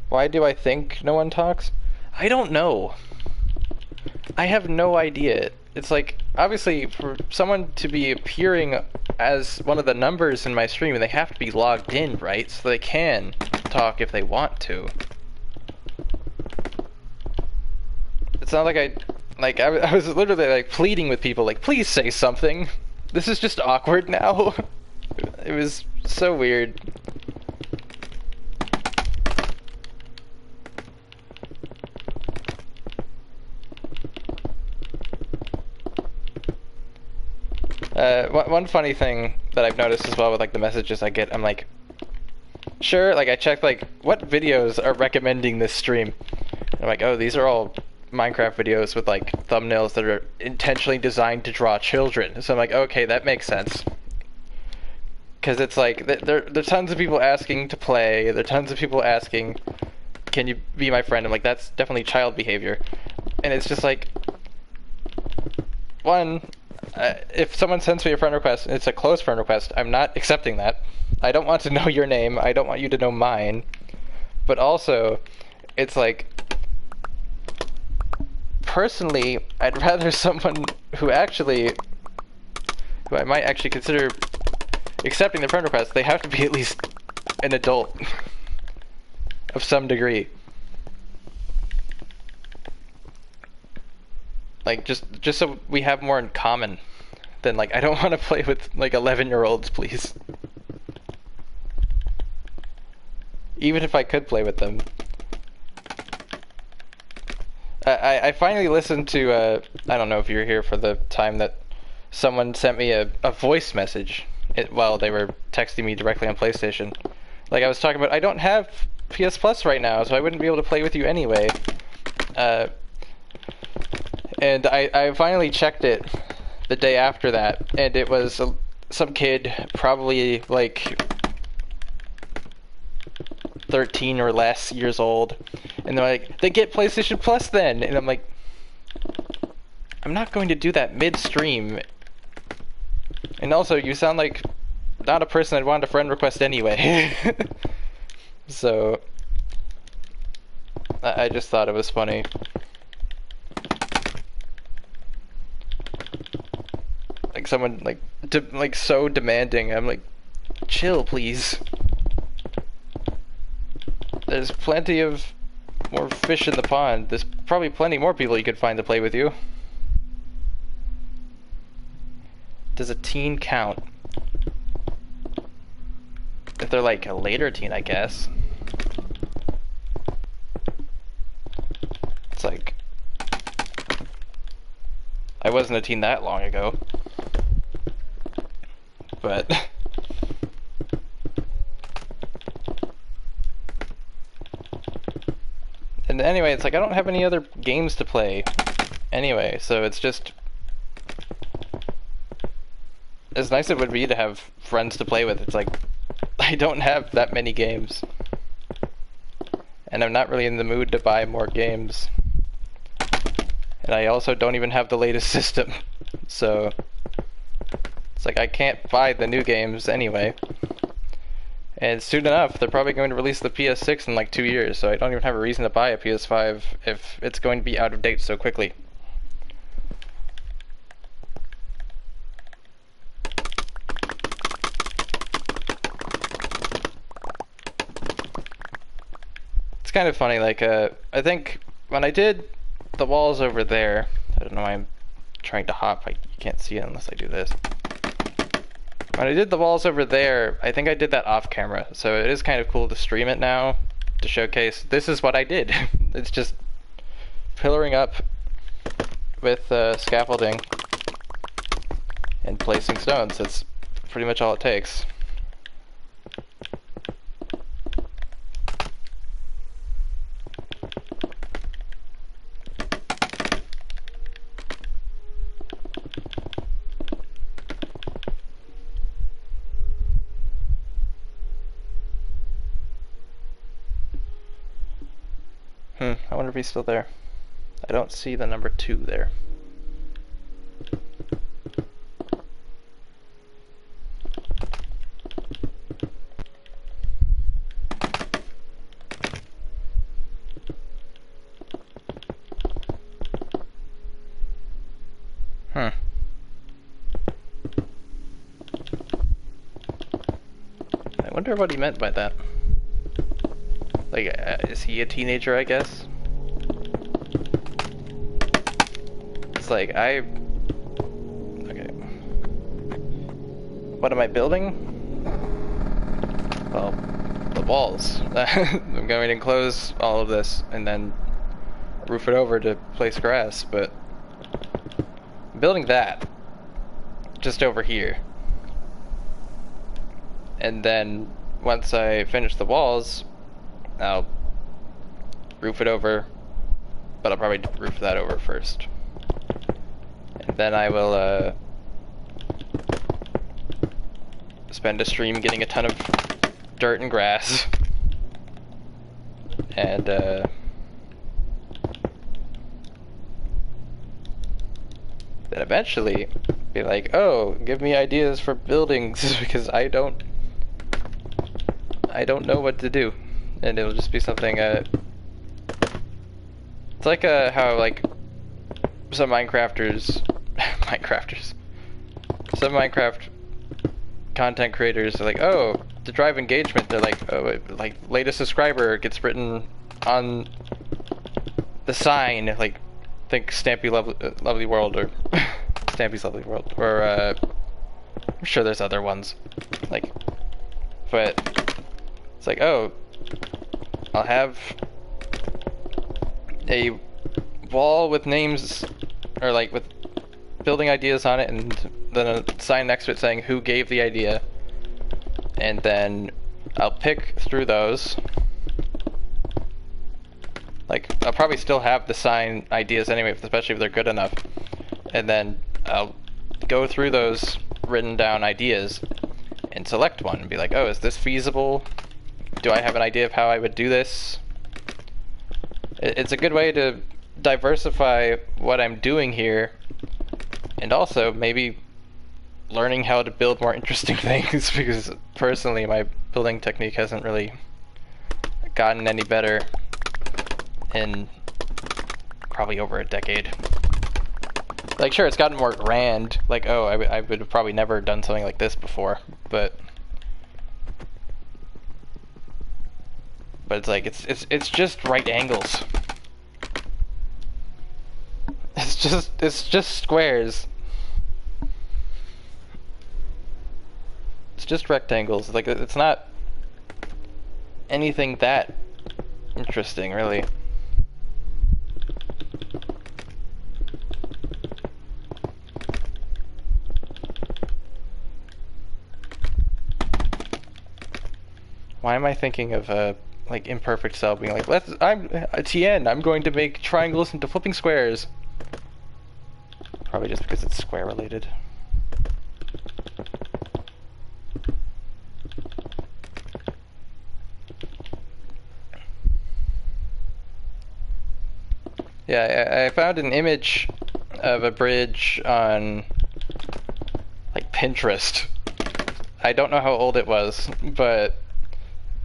Why do I think no one talks? I don't know. I have no idea. It's like, obviously, for someone to be appearing as one of the numbers in my stream, they have to be logged in, right? So they can talk if they want to. It's not like I was literally like pleading with people, like, please say something. This is just awkward now. It was so weird. One funny thing that I've noticed as well with like the messages I get, I'm like, sure, like I check like what videos are recommending this stream. And I'm like, oh, these are all Minecraft videos with like thumbnails that are intentionally designed to draw children. So I'm like, okay, that makes sense. Because it's like, there's tons of people asking to play, there are tons of people asking, can you be my friend? I'm like, that's definitely child behavior. And it's just like, one, if someone sends me a friend request and it's a close friend request, I'm not accepting that. I don't want to know your name, I don't want you to know mine. But also, it's like, personally, I'd rather someone who I might actually consider accepting the friend request, they have to be at least an adult of some degree. Like, just so we have more in common than, like, I don't want to play with, like, 11-year-olds, please. Even if I could play with them. I finally listened to, I don't know if you were here for the time that someone sent me a voice message while they were texting me directly on PlayStation. Like, I was talking about, I don't have PS Plus right now, so I wouldn't be able to play with you anyway. And I finally checked it the day after that, and it was some kid, probably like 13 or less years old, and they're like, they get PlayStation Plus then, and I'm like, I'm not going to do that mid-stream. And also, you sound like not a person I'd want a friend request anyway. So I just thought it was funny. Like someone like so demanding. I'm like, chill, please. There's plenty of more fish in the pond. There's probably plenty more people you could find to play with you. Does a teen count? If they're like a later teen, I guess. It's like, I wasn't a teen that long ago. But and anyway, it's like I don't have any other games to play anyway, so it's just, as nice as it would be to have friends to play with, it's like I don't have that many games, and I'm not really in the mood to buy more games, and I also don't even have the latest system, so it's like I can't buy the new games anyway. And soon enough, they're probably going to release the PS6 in like 2 years, so I don't even have a reason to buy a PS5 if it's going to be out of date so quickly. It's kind of funny, like, I think when I did the walls over there, I don't know why I'm trying to hop, you can't see it unless I do this. When I did the walls over there, I think I did that off camera, so it is kind of cool to stream it now, to showcase, this is what I did. It's just pillaring up with scaffolding and placing stones. That's pretty much all it takes. I wonder if he's still there. I don't see the number 2 there. I wonder what he meant by that. Like, is he a teenager, I guess? It's like, okay. What am I building? Well, the walls. I'm going to enclose all of this and then roof it over to place grass, but I'm building that just over here. And then once I finish the walls, I'll roof it over, but I'll probably roof that over first. And then I will spend a stream getting a ton of dirt and grass, and then eventually be like, oh, give me ideas for buildings because I don't know what to do, and it'll just be something. It's like how like some Minecrafters, some Minecraft content creators are like, oh, to drive engagement, they're like, oh, like latest subscriber gets written on the sign, like think Stampy Lovely World or Stampy's Lovely World, or I'm sure there's other ones, like, but it's like, oh, I'll have a wall with names, or like with building ideas on it, and then a sign next to it saying who gave the idea, and then I'll pick through those. Like, I'll probably still have the sign ideas anyway, especially if they're good enough, and then I'll go through those written down ideas and select one and be like, oh, is this feasible? Do I have an idea of how I would do this? It's a good way to diversify what I'm doing here, and also maybe learning how to build more interesting things, because personally my building technique hasn't really gotten any better in probably over a decade. Like, sure, it's gotten more grand, like, oh, I would have probably never done something like this before, but it's like, it's just right angles. It's just squares. It's just rectangles. Like, it's not anything that interesting, really. Why am I thinking of like Imperfect Cell being like, I'm Tien, I'm going to make triangles into flipping squares. Probably just because it's square related. Yeah, I found an image of a bridge on like Pinterest. I don't know how old it was, but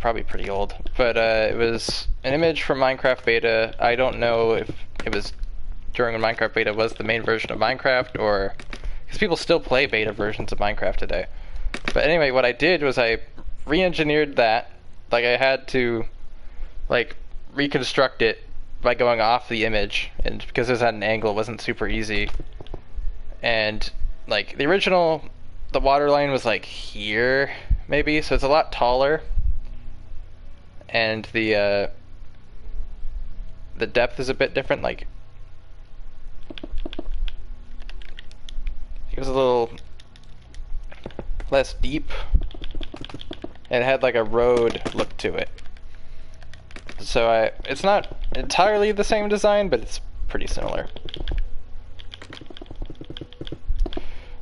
probably pretty old. But it was an image from Minecraft beta. I don't know if it was during when Minecraft beta was the main version of Minecraft, or because people still play beta versions of Minecraft today. But anyway, what I did was I re-engineered that. Like, I had to like reconstruct it by going off the image, and because it was at an angle, it wasn't super easy. And like the original, the water line was like here maybe, so it's a lot taller, and the depth is a bit different. Like, it was a little less deep, and it had like a road look to it. So it's not entirely the same design, but it's pretty similar.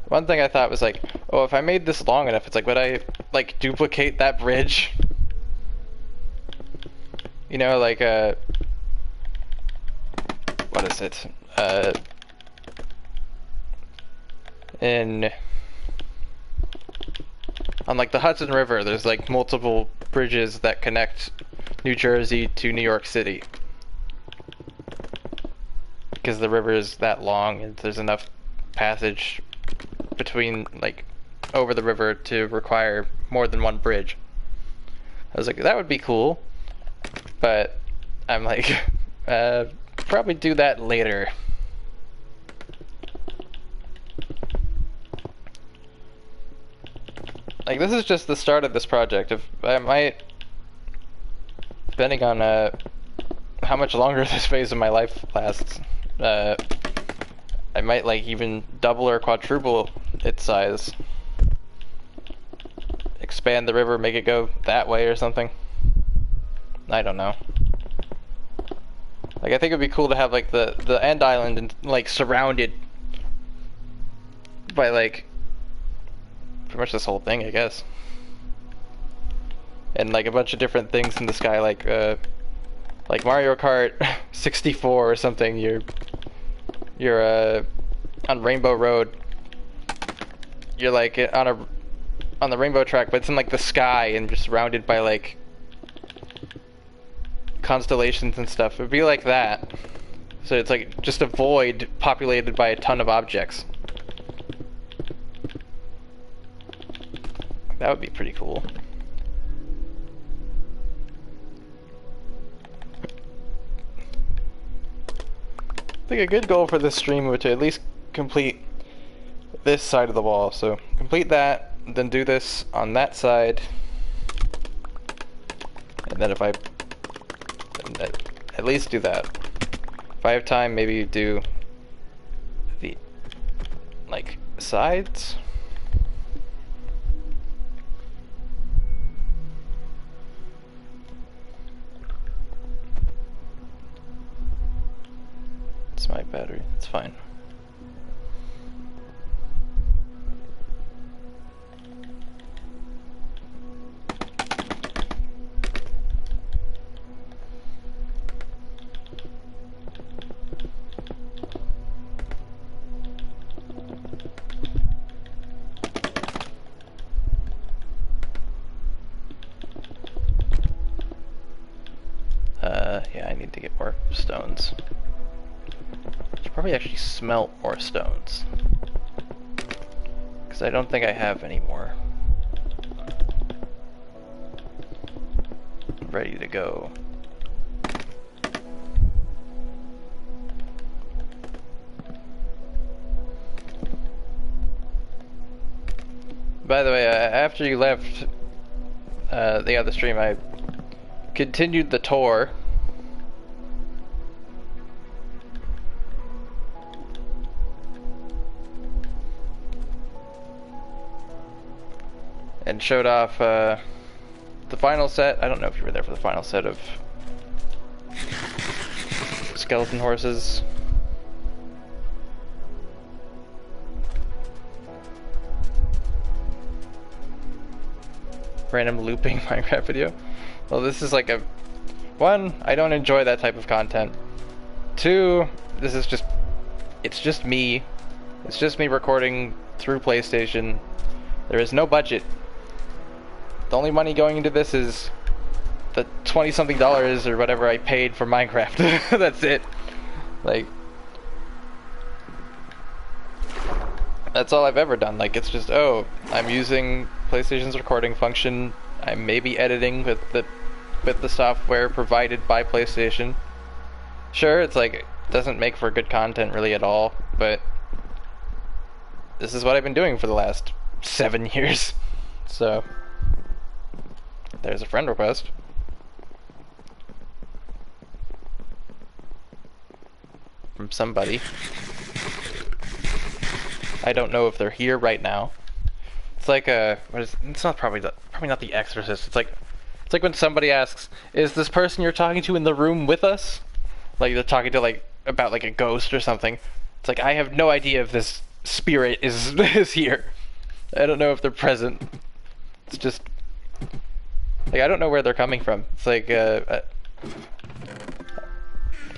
One thing I thought was like, oh, if I made this long enough, it's like, would I like duplicate that bridge? You know, like what is it? On like the Hudson River, there's like multiple bridges that connect New Jersey to New York City, because the river is that long and there's enough passage between, like, over the river to require more than one bridge. I was like, that would be cool. But I'm like, probably do that later. Like, this is just the start of this project. If I might, depending on how much longer this phase of my life lasts, I might like even double or quadruple its size. Expand the river, make it go that way or something. I don't know. Like, I think it'd be cool to have like the end island and like surrounded by like pretty much this whole thing, I guess. And like a bunch of different things in the sky, like Mario Kart 64 or something. You're on Rainbow Road. You're like on the rainbow track, but it's in like the sky and just surrounded by like constellations and stuff. It'd be like that. So it's like just a void populated by a ton of objects. That would be pretty cool. I think a good goal for this stream would to at least complete this side of the wall. So complete that, then do this on that side, and then if I at least do that. If I have time, maybe do the like sides. It's my battery, it's fine. Yeah, I need to get more stones. Should probably actually smelt more stones, because I don't think I have any more ready to go. By the way, after you left the other stream, I continued the tour. And showed off the final set. I don't know if you were there for the final set of skeleton horses. Random looping Minecraft video. Well, this is like one, I don't enjoy that type of content. Two, this is just, it's just me. It's just me recording through PlayStation. There is no budget. The only money going into this is the $20-something or whatever I paid for Minecraft. That's it. Like, that's all I've ever done. Like, it's just, oh, I'm using PlayStation's recording function. I'm maybe editing with the software provided by PlayStation. Sure, it's like, it doesn't make for good content really at all, but this is what I've been doing for the last 7 years. So there's a friend request. From somebody. I don't know if they're here right now. It's like it's not probably not The Exorcist. It's like when somebody asks, "Is this person you're talking to in the room with us?" Like they're talking to like about like a ghost or something. It's like, I have no idea if this spirit is here. I don't know if they're present. It's just like, I don't know where they're coming from. It's like I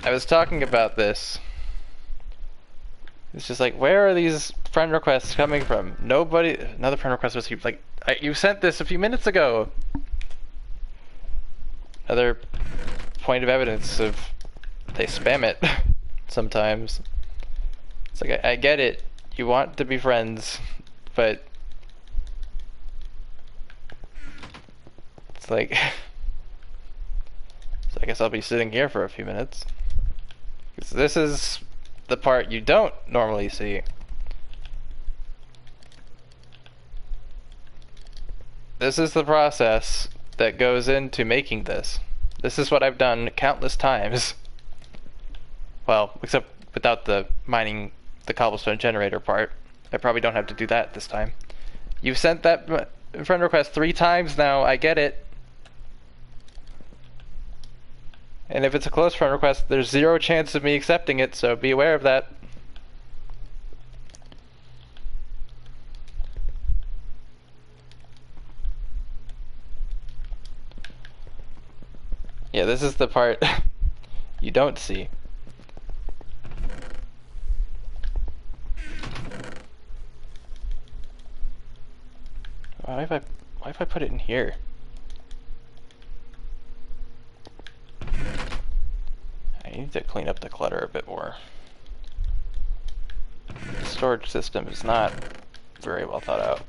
was talking about this. It's just like, where are these friend requests coming from? Nobody. Another friend request was like, you sent this a few minutes ago. Another point of evidence of they spam it sometimes. It's like, I get it. You want to be friends, but it's like guess I'll be sitting here for a few minutes. 'Cause this is the part you don't normally see. This is the process that goes into making this. This is what I've done countless times. Well, except without the mining the cobblestone generator part. I probably don't have to do that this time. You've sent that friend request 3 times now, I get it. And if it's a close friend request, there's 0 chance of me accepting it, so be aware of that. Yeah, this is the part you don't see. Why if I put it in here? I need to clean up the clutter a bit more. The storage system is not very well thought out.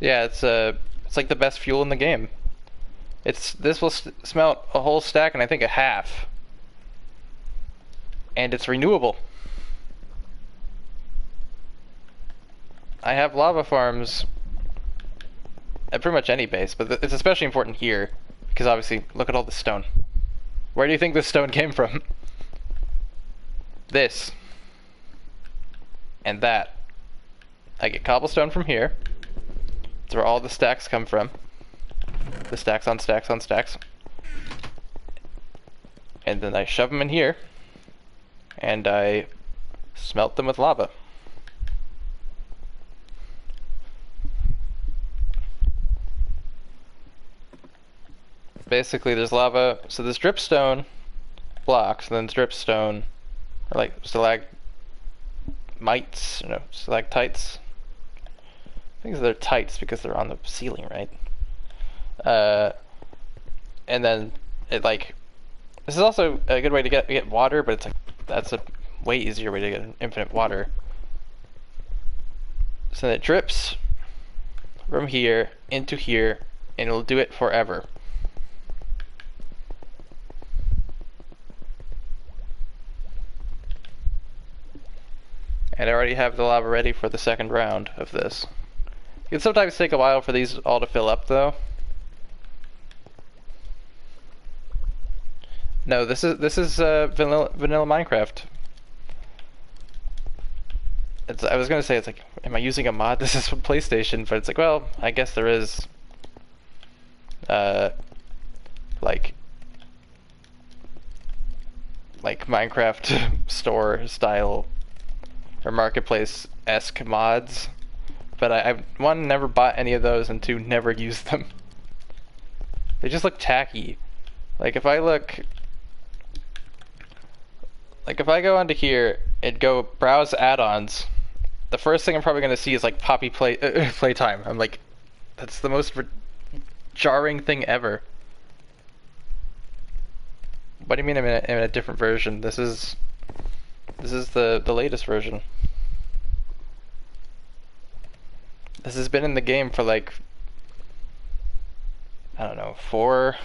Yeah, it's like the best fuel in the game. This will smelt a whole stack and I think a half. And it's renewable. I have lava farms at pretty much any base, but it's especially important here because obviously look at all the stone. Where do you think this stone came from? This. And that. I get cobblestone from here. That's where all the stacks come from. The stacks on stacks on stacks. And then I shove them in here. And I smelt them with lava. Basically there's lava, so there's dripstone blocks, and then dripstone, or like stalagmites, stalactites. I think they're tights because they're on the ceiling, right? And then it like, this is also a good way to get water, but it's like, that's a way easier way to get infinite water. So it drips from here into here, and it'll do it forever. And I already have the lava ready for the second round of this. It can sometimes take a while for these all to fill up, though. No, this is vanilla Minecraft. I was gonna say, it's like, am I using a mod? This is from PlayStation, but it's like, well, I guess there is like Minecraft store style or marketplace-esque mods. But I've, 1, never bought any of those, and 2, never used them. They just look tacky. Like if I go onto here and go browse add-ons, the first thing I'm probably going to see is like Poppy Playtime. I'm like, that's the most jarring thing ever. What do you mean I'm in a different version? This is the latest version. This has been in the game for like, I don't know, 4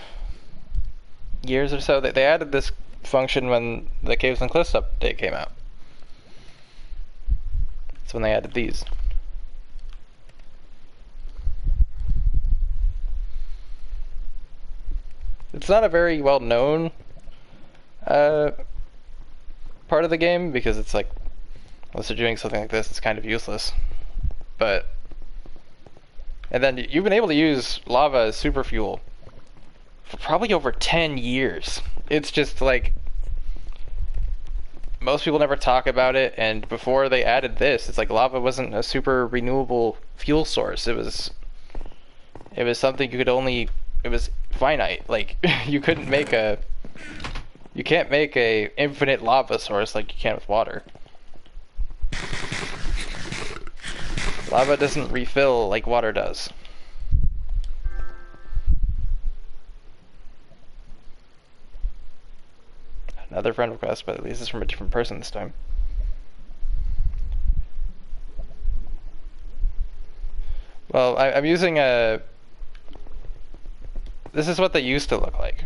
years or so. They added this function when the Caves and Cliffs update came out. That's when they added these. It's not a very well known part of the game because it's like, unless you're doing something like this, it's kind of useless. But and then you've been able to use lava as super fuel for probably over 10 years. It's just like, most people never talk about it, and before they added this, it's like lava wasn't a super renewable fuel source. It was something you could only, it was finite. Like, you can't make a infinite lava source like you can with water. Lava doesn't refill like water does. Another friend request, but at least it's from a different person this time. Well, I'm using a... This is what they used to look like.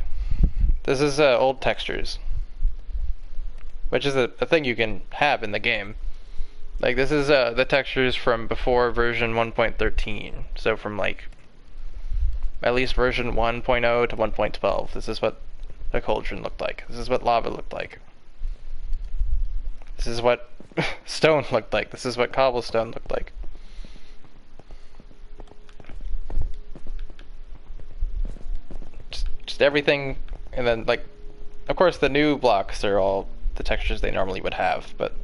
This is old textures. Which is a thing you can have in the game. Like, this is the textures from before version 1.13. So from, like, at least version 1.0 to 1.12. This is what a cauldron looked like. This is what lava looked like. This is what stone looked like. This is what cobblestone looked like. Just everything, and then, like, of course the new blocks are all the textures they normally would have, but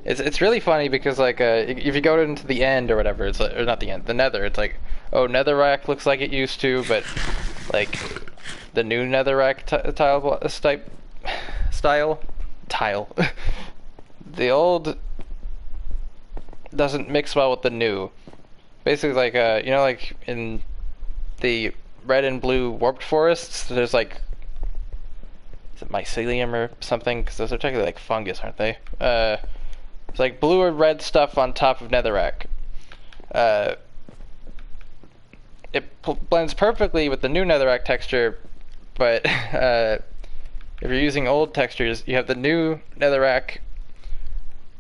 it's really funny because, like, if you go into the end or whatever, it's like, or not the end, the nether, it's like, oh, netherrack looks like it used to, but like the new netherrack tile the old doesn't mix well with the new. Basically, like, you know, like in the red and blue warped forests, there's like, is it mycelium or something? Because those are technically like fungus, aren't they? It's like blue or red stuff on top of netherrack. It blends perfectly with the new netherrack texture, but if you're using old textures, you have the new netherrack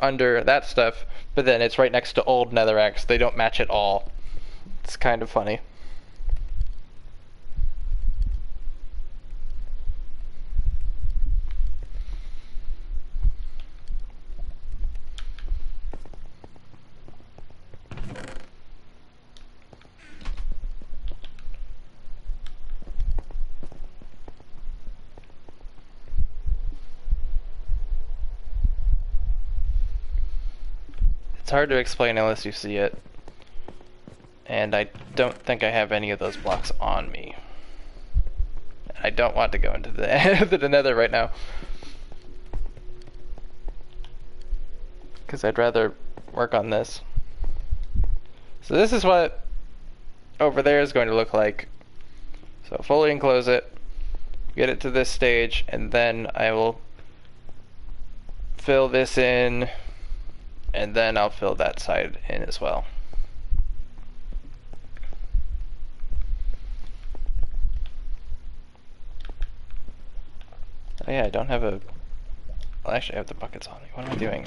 under that stuff, but then it's right next to old netherrack, so they don't match at all. It's kind of funny. It's hard to explain unless you see it. And I don't think I have any of those blocks on me. I don't want to go into the nether right now. Because I'd rather work on this. So this is what over there is going to look like. So fully enclose it, get it to this stage, and then I will fill this in, and then I'll fill that side in as well. Oh yeah, I don't have a... Well, actually I have the buckets on me. What am I doing?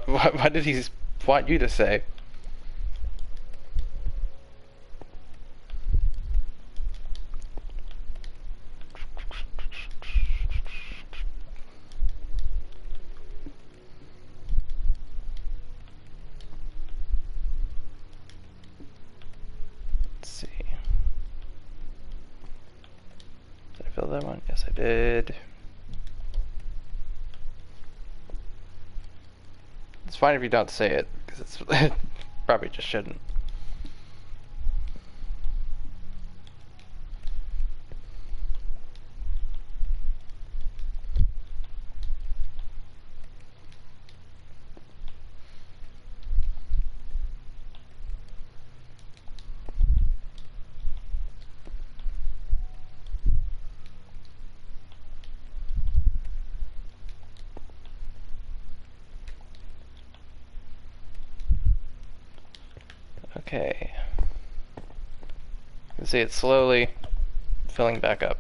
What did he want you to say? Let's see. Did I fill that one? Yes, I did. It's fine if you don't say it, because it's probably just shouldn't. Okay. You can see it's slowly filling back up.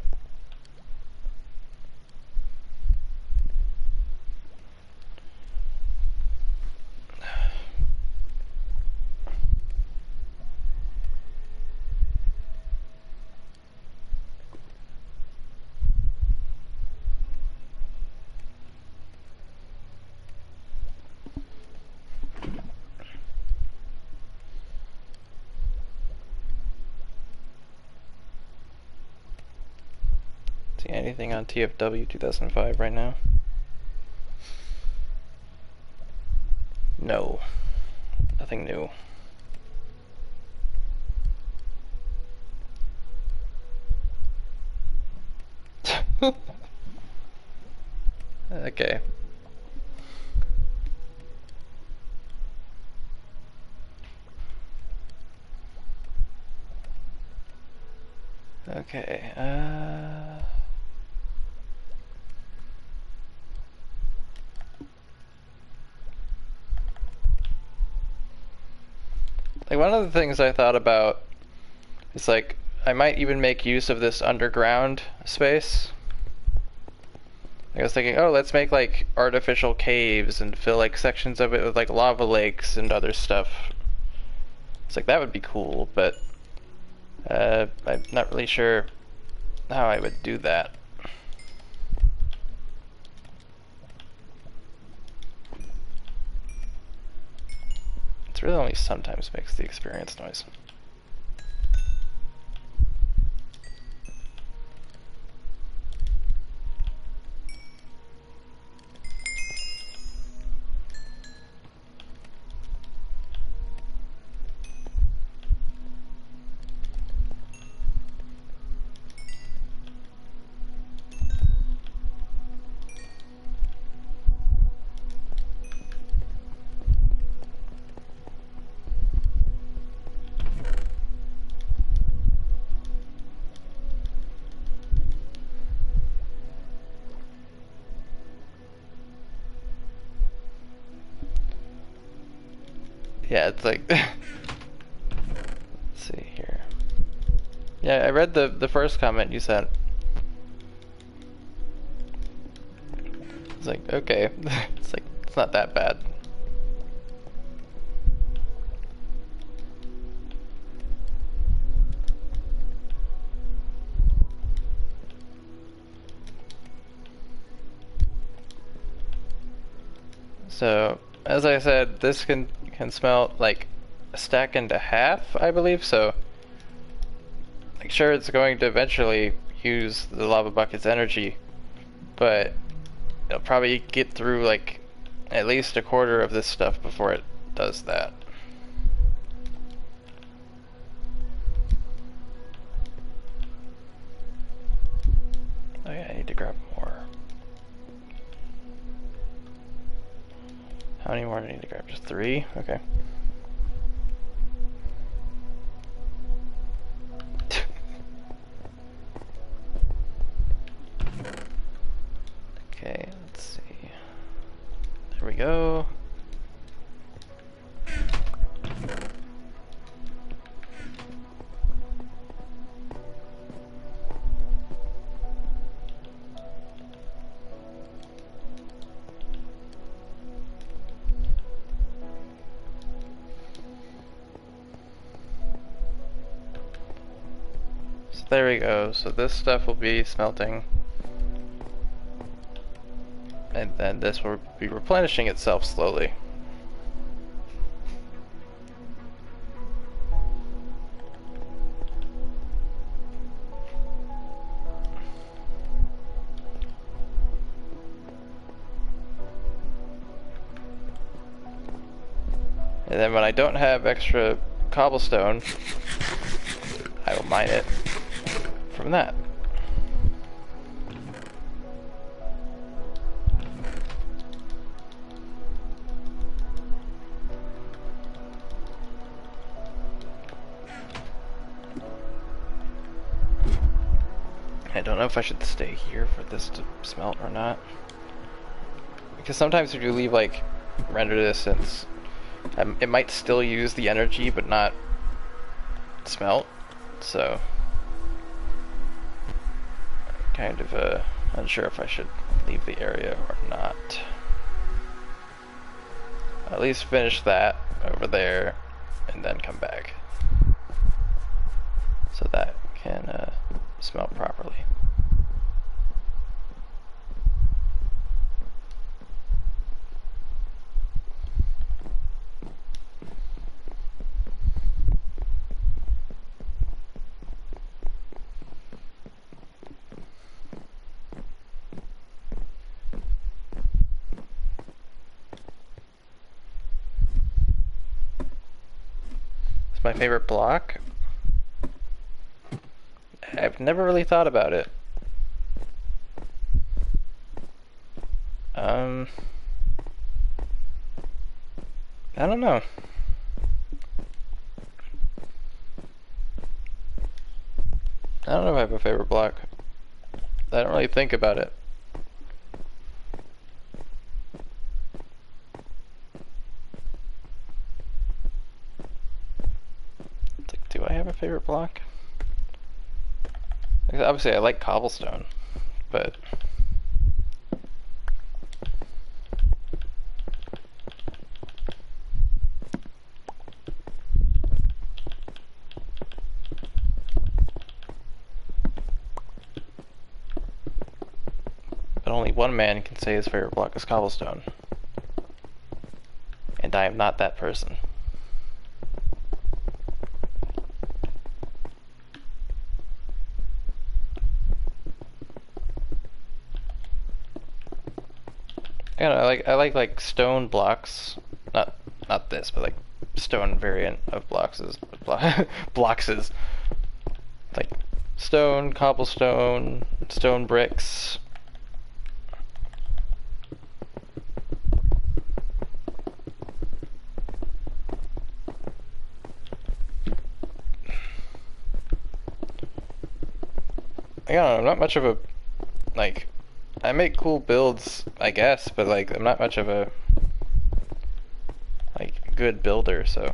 See anything on TFW 2005 right now? No. Nothing new. Okay. Okay, like one of the things I thought about is like I might even make use of this underground space. I was thinking, oh, let's make like artificial caves and fill like sections of it with like lava lakes and other stuff. It's like that would be cool, but I'm not really sure how I would do that. It really only sometimes makes the experience noise. Yeah, it's like let's see here. Yeah, I read the first comment you sent. It's like, okay. It's like it's not that bad. So, as I said, this can smelt like a stack into half, I believe, so like sure it's going to eventually use the lava bucket's energy, but it'll probably get through like at least a quarter of this stuff before it does that. Oh yeah, I need to grab more. How many more do I need to grab? Just 3? Okay. Okay, let's see. There we go. So there we go. So this stuff will be smelting. And then this will be replenishing itself slowly. And then when I don't have extra cobblestone, I will mine it from that. I don't know if I should stay here for this to smelt or not. Because sometimes if you leave like render distance, it might still use the energy but not smelt, so I'm kind of unsure if I should leave the area or not. At least finish that over there and then come back so that can smelt properly. It's my favorite block. I've never really thought about it. I don't know. I don't know if I have a favorite block. I don't really think about it. It's like, do I have a favorite block? Like, obviously, I like cobblestone, but only one man can say his favorite block is cobblestone. And I am not that person. I don't know, I like stone blocks. Not this, but like stone variant of blocks is blocks is like stone, cobblestone, stone bricks. I don't know, I'm not much of a, like, I make cool builds, I guess, but like, I'm not much of a, like, good builder, so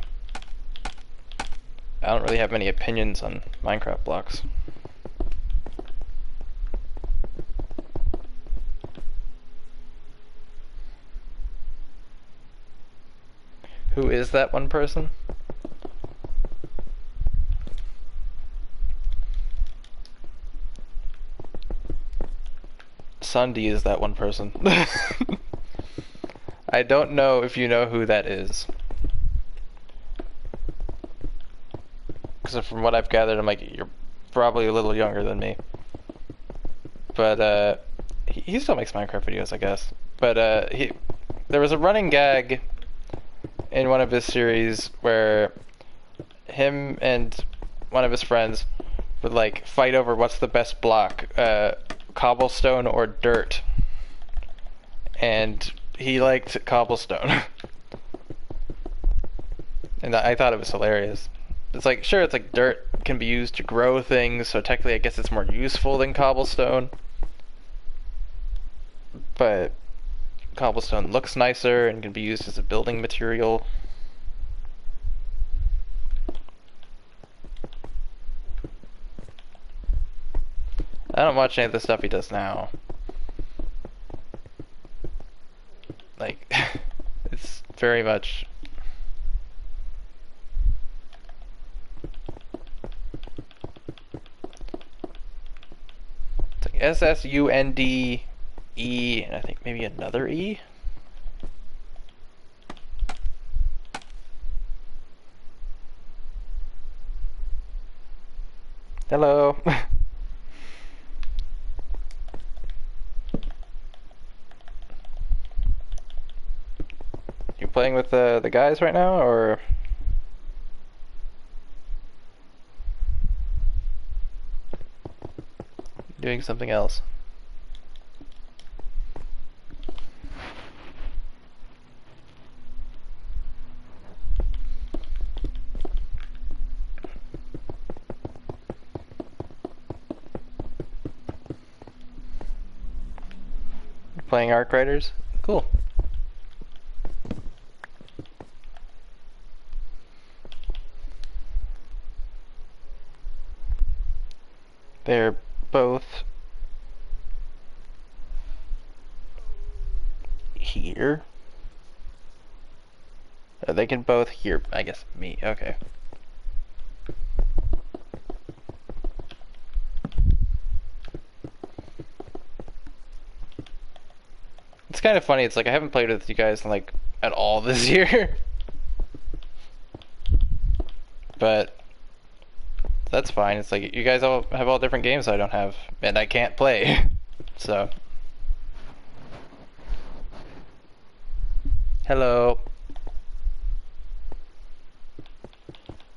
I don't really have many opinions on Minecraft blocks. Who is that one person? Sunday is that one person. I don't know if you know who that is. Because from what I've gathered, I'm like, you're probably a little younger than me. But, he still makes Minecraft videos, I guess. But, there was a running gag in one of his series where him and one of his friends would, like, fight over what's the best block, cobblestone or dirt. And he liked cobblestone. And I thought it was hilarious. It's like, sure, it's like dirt can be used to grow things, so technically I guess it's more useful than cobblestone. But cobblestone looks nicer and can be used as a building material. I don't watch any of the stuff he does now. Like, it's very much... It's like SSUNDE, and I think maybe another E? Hello. You playing with the guys right now, or doing something else? Playing Arc Riders? Cool. They're both here. They can both hear, I guess, me. Okay. It's kind of funny. It's like I haven't played with you guys in like at all this year. But that's fine. It's like you guys all have all different games I don't have, and I can't play. So, hello.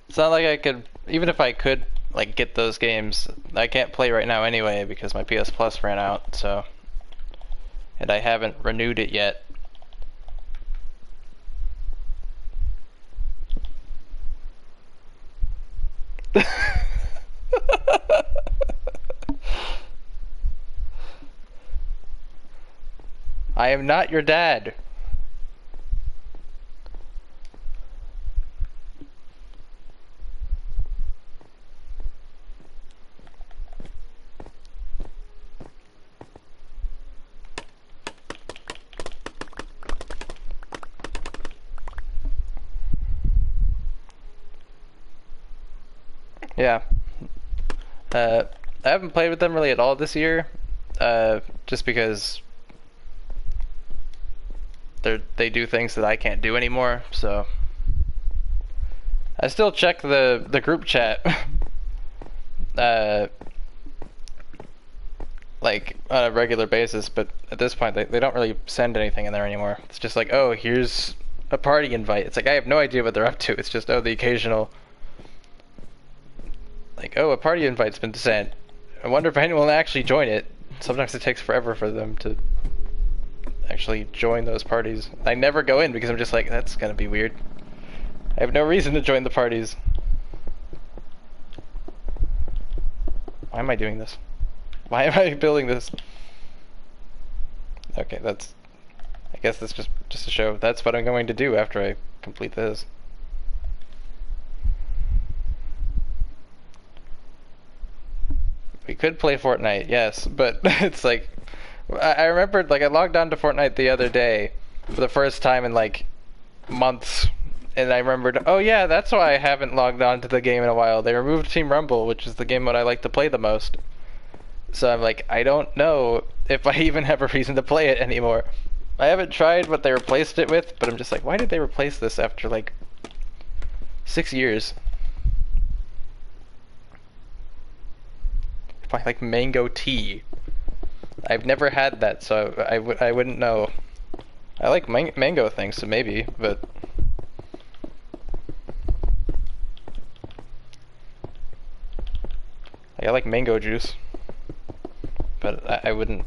It's not like I could, even if I could, like, get those games, I can't play right now anyway because my PS Plus ran out, so and I haven't renewed it yet. I am not your dad. Yeah. I haven't played with them really at all this year, just because they do things that I can't do anymore, so I still check the group chat like on a regular basis, but at this point they don't really send anything in there anymore. It's just like, oh, here's a party invite. It's like I have no idea what they're up to. It's just, oh, the occasional like, oh, a party invite's been sent. I wonder if anyone will actually join it. Sometimes it takes forever for them to actually join those parties. I never go in because I'm just like, that's gonna be weird. I have no reason to join the parties. Why am I doing this? Why am I building this? Okay, that's... I guess that's just to show that's what I'm going to do after I complete this. We could play Fortnite, yes, but it's like... I remembered, like, I logged on to Fortnite the other day for the first time in, like, months, and I remembered, oh yeah, that's why I haven't logged on to the game in a while. They removed Team Rumble, which is the game that I like to play the most. So I'm like, I don't know if I even have a reason to play it anymore. I haven't tried what they replaced it with, but I'm just like, why did they replace this after, like, 6 years? Probably like mango tea. I've never had that, so I wouldn't know. I like mango things, so maybe, but... I like mango juice. But I wouldn't...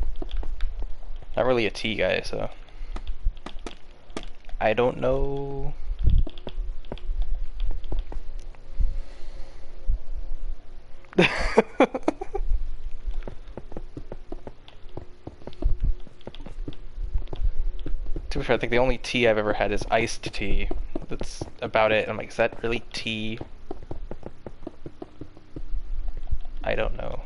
Not really a tea guy, so... I don't know... To be fair, I think the only tea I've ever had is iced tea. That's about it. I'm like, is that really tea? I don't know.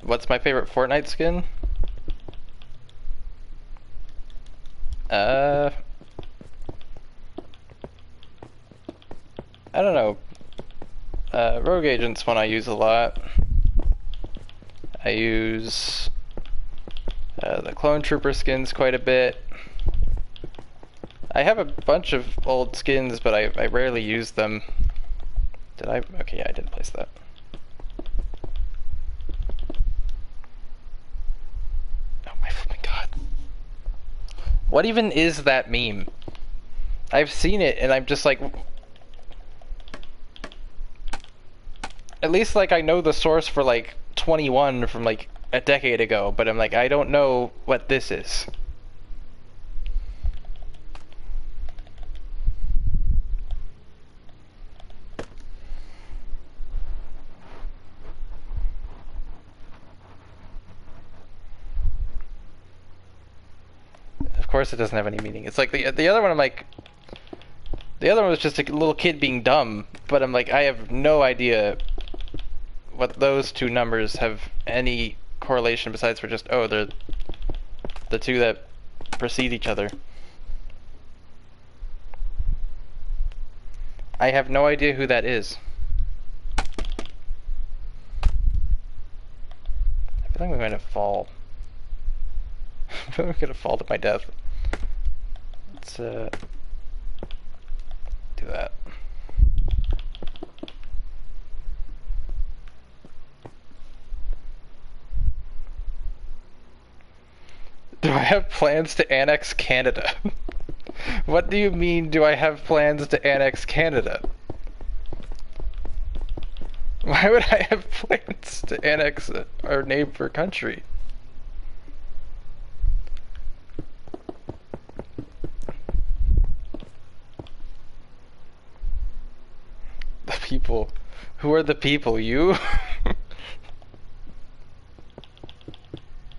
What's my favorite Fortnite skin? I don't know. Rogue Agent's one I use a lot. I use the Clone Trooper skins quite a bit. I have a bunch of old skins, but I rarely use them. Did I? Okay, yeah, I did place that. Oh my flipping god. What even is that meme? I've seen it and I'm just like... At least like I know the source for like 21 from like a decade ago, but I'm like, I don't know what this is. Of course it doesn't have any meaning. It's like the other one, I'm like, the other one was just a little kid being dumb, but I'm like, I have no idea what those two numbers have any correlation besides for just, oh, they're the two that precede each other. I have no idea who that is. I feel like I'm gonna fall. I feel like I'm gonna fall to my death. Let's do that. Do I have plans to annex Canada? What do you mean, do I have plans to annex Canada? Why Why would I have plans to annex our neighbor country? The people. Who are the people? You?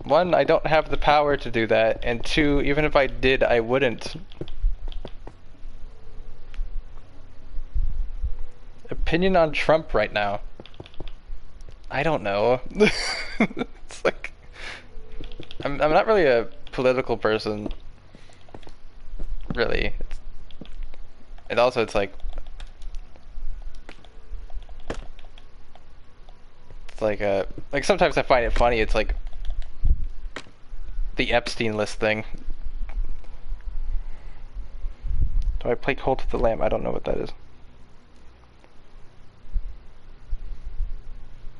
One, I don't have the power to do that, and two, even if I did, I wouldn't. Opinion on Trump right now? I don't know. It's like... I'm not really a political person. Really. And also it's like... It's like like sometimes I find it funny, it's like... The Epstein list thing. Do I play Cult of the Lamb? I don't know what that is.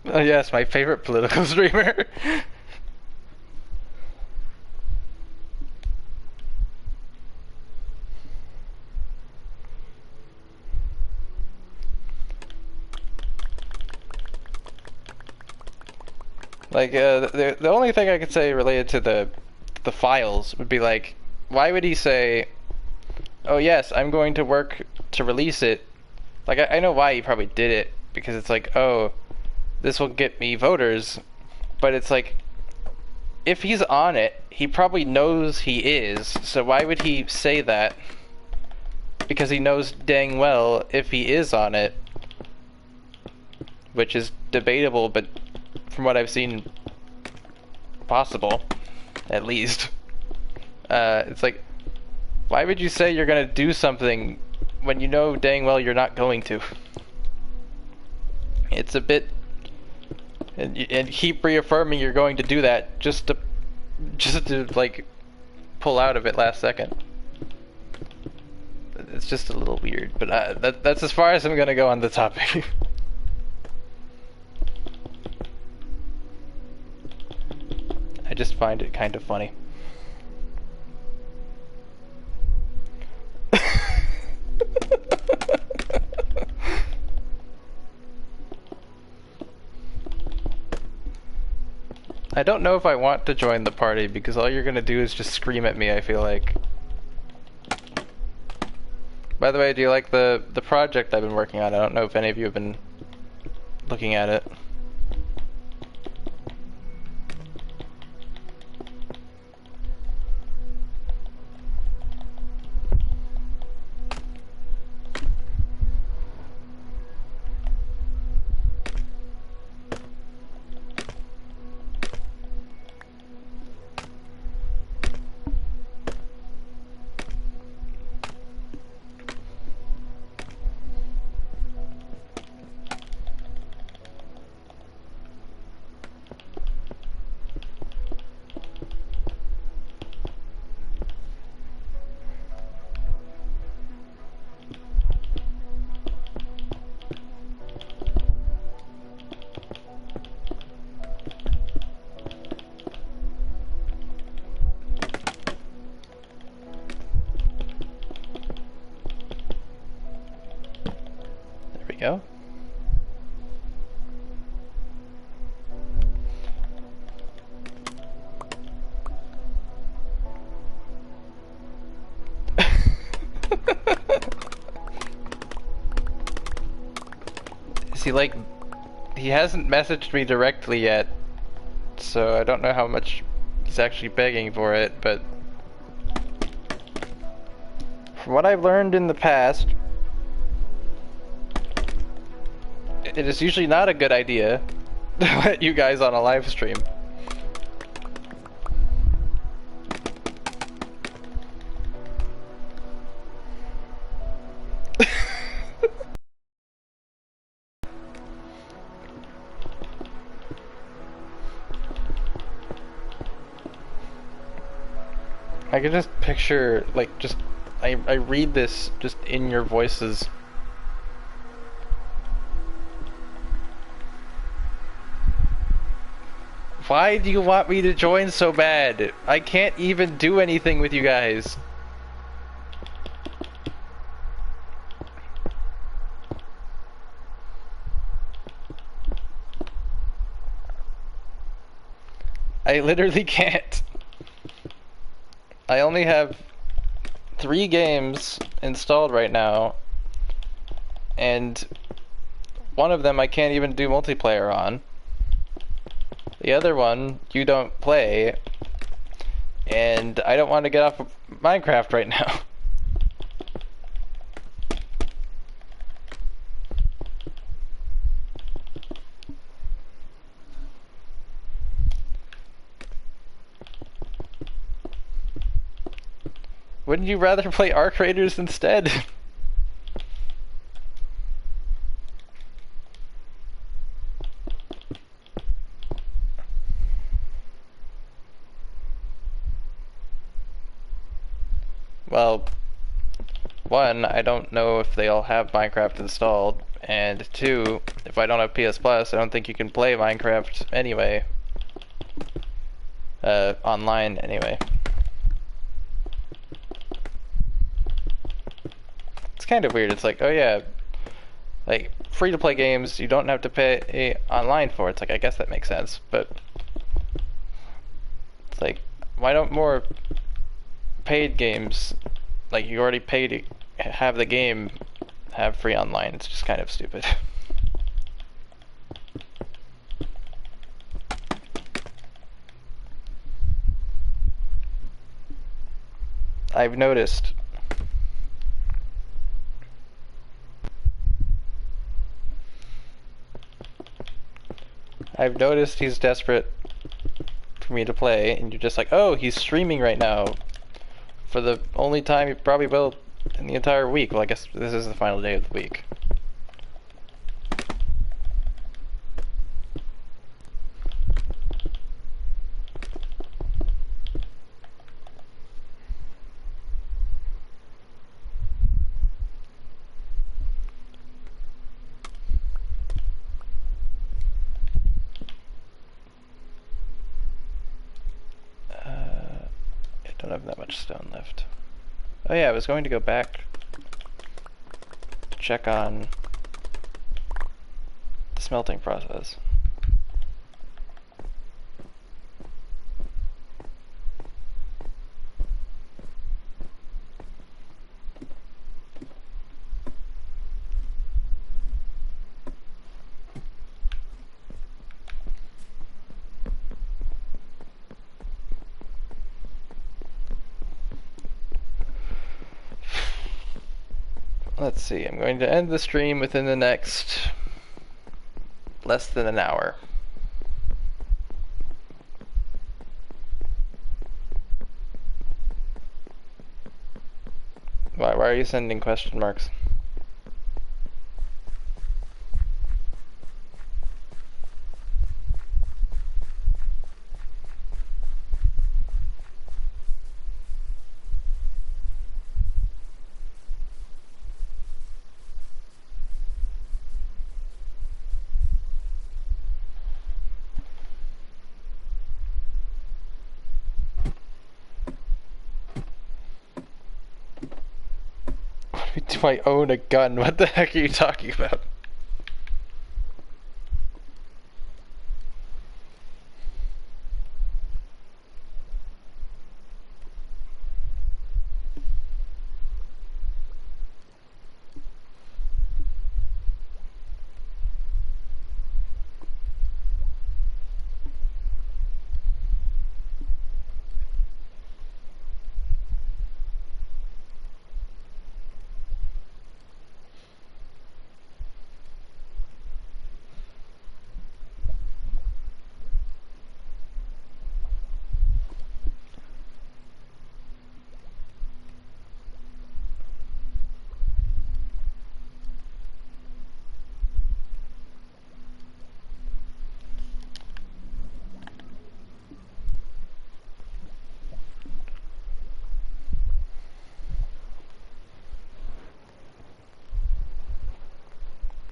Oh yes, my favorite political streamer. Like, the only thing I could say related to the files would be like, why would he say, oh yes, I'm going to work to release it? Like, I know why he probably did it, because it's like, oh, this will get me voters, but it's like, if he's on it, he probably knows he is, so why would he say that? Because he knows dang well if he is on it, which is debatable, but from what I've seen, possible, at least. It's like, why would you say you're gonna do something when you know dang well you're not going to? It's a bit, and keep reaffirming you're going to do that just to like pull out of it last second. It's just a little weird, but that's as far as I'm gonna go on the topic. I just find it kind of funny. I don't know if I want to join the party because all you're gonna do is just scream at me, I feel like. By the way, do you like the project I've been working on? I don't know if any of you have been looking at it. Go. See, like, he hasn't messaged me directly yet, so I don't know how much he's actually begging for it, but from what I've learned in the past, it is usually not a good idea to let you guys on a live stream. I can just picture, like, I read this just in your voices. Why do you want me to join so bad? I can't even do anything with you guys. I literally can't. I only have 3 games installed right now, and one of them I can't even do multiplayer on. The other one you don't play, and I don't want to get off of Minecraft right now. Wouldn't you rather play Arc Raiders instead? Well, one, I don't know if they all have Minecraft installed, and two, if I don't have PS Plus, I don't think you can play Minecraft anyway. Online anyway. It's kind of weird. It's like, oh yeah, like free to play games you don't have to pay online for. It's like, I guess that makes sense, but it's like, why don't more paid games, like you already paid to have the game, have free online? It's just kind of stupid. I've noticed. I've noticed he's desperate for me to play, and you're just like, oh, he's streaming right now for the only time he probably will in the entire week. Well, I guess this is the final day of the week. I don't have that much stone left. Oh yeah, I was going to go back to check on the smelting process. Let's see, I'm going to end the stream within the next less than an hour. Why are you sending question marks? Do I own a gun? What the heck are you talking about?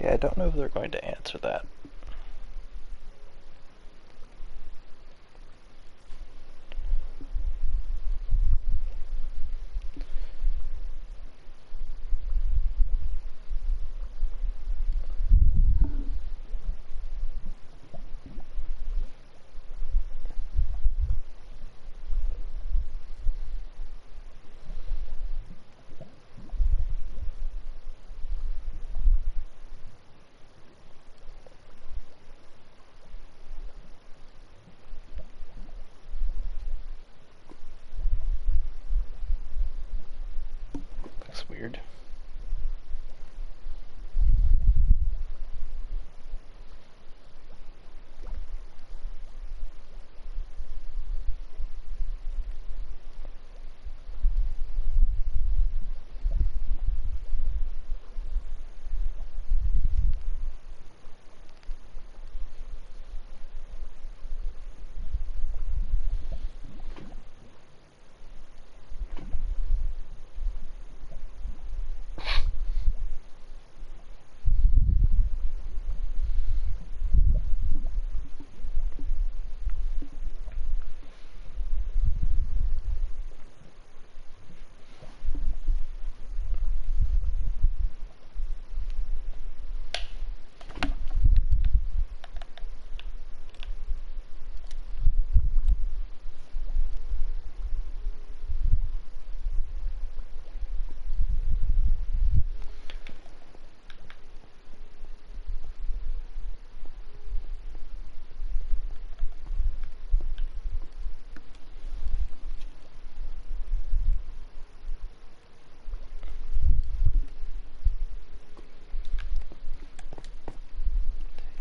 Yeah, I don't know if they're going to answer that. weird.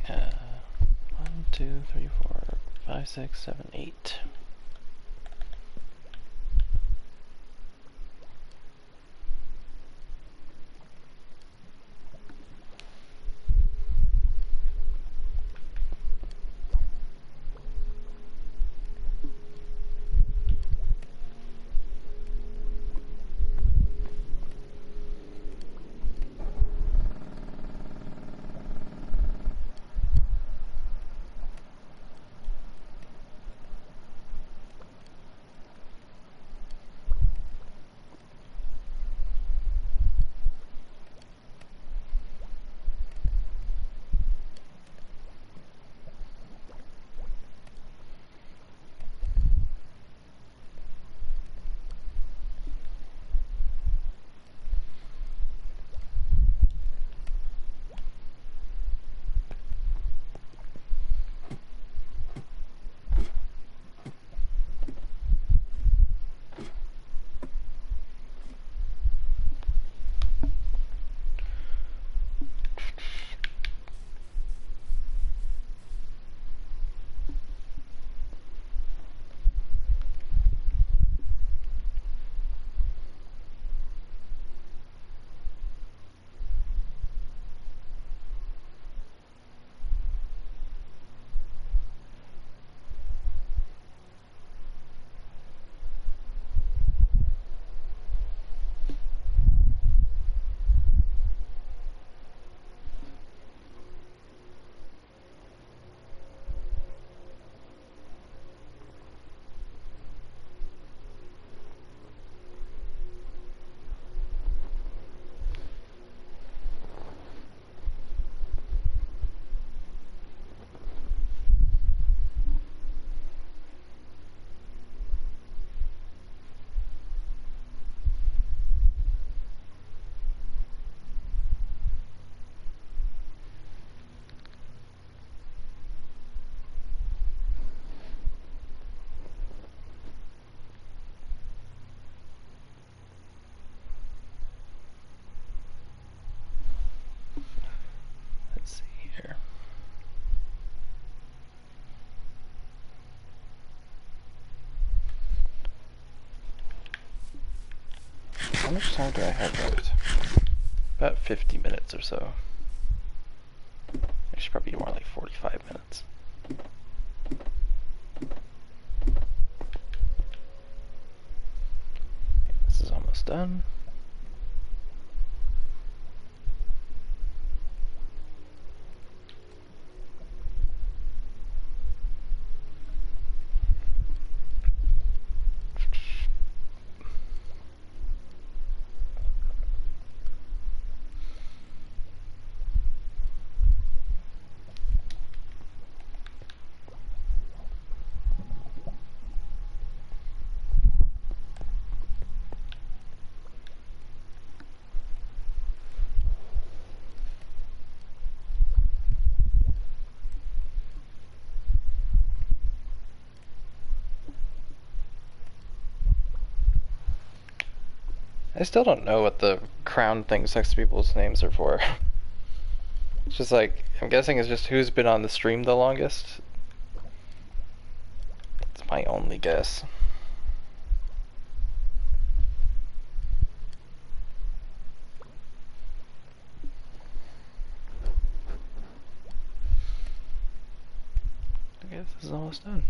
Uh, 1, 2, 3, 4, 5, 6, 7, 8. Let's see here. How much time do I have left? About 50 minutes or so. It should probably be more like 45 minutes. This is almost done. I still don't know what the crown things next to people's names are for. It's just like, I'm guessing it's just who's been on the stream the longest. It's my only guess. I guess this is almost done.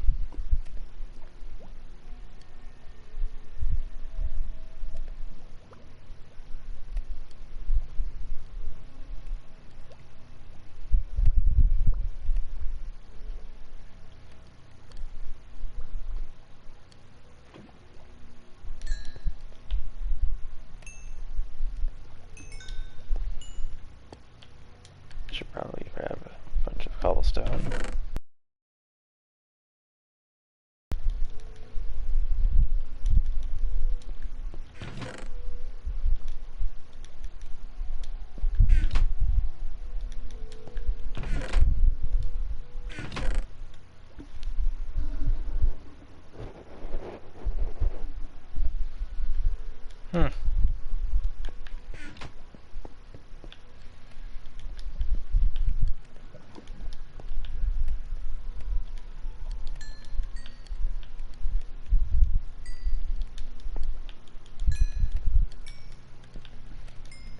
Should probably grab a bunch of cobblestone.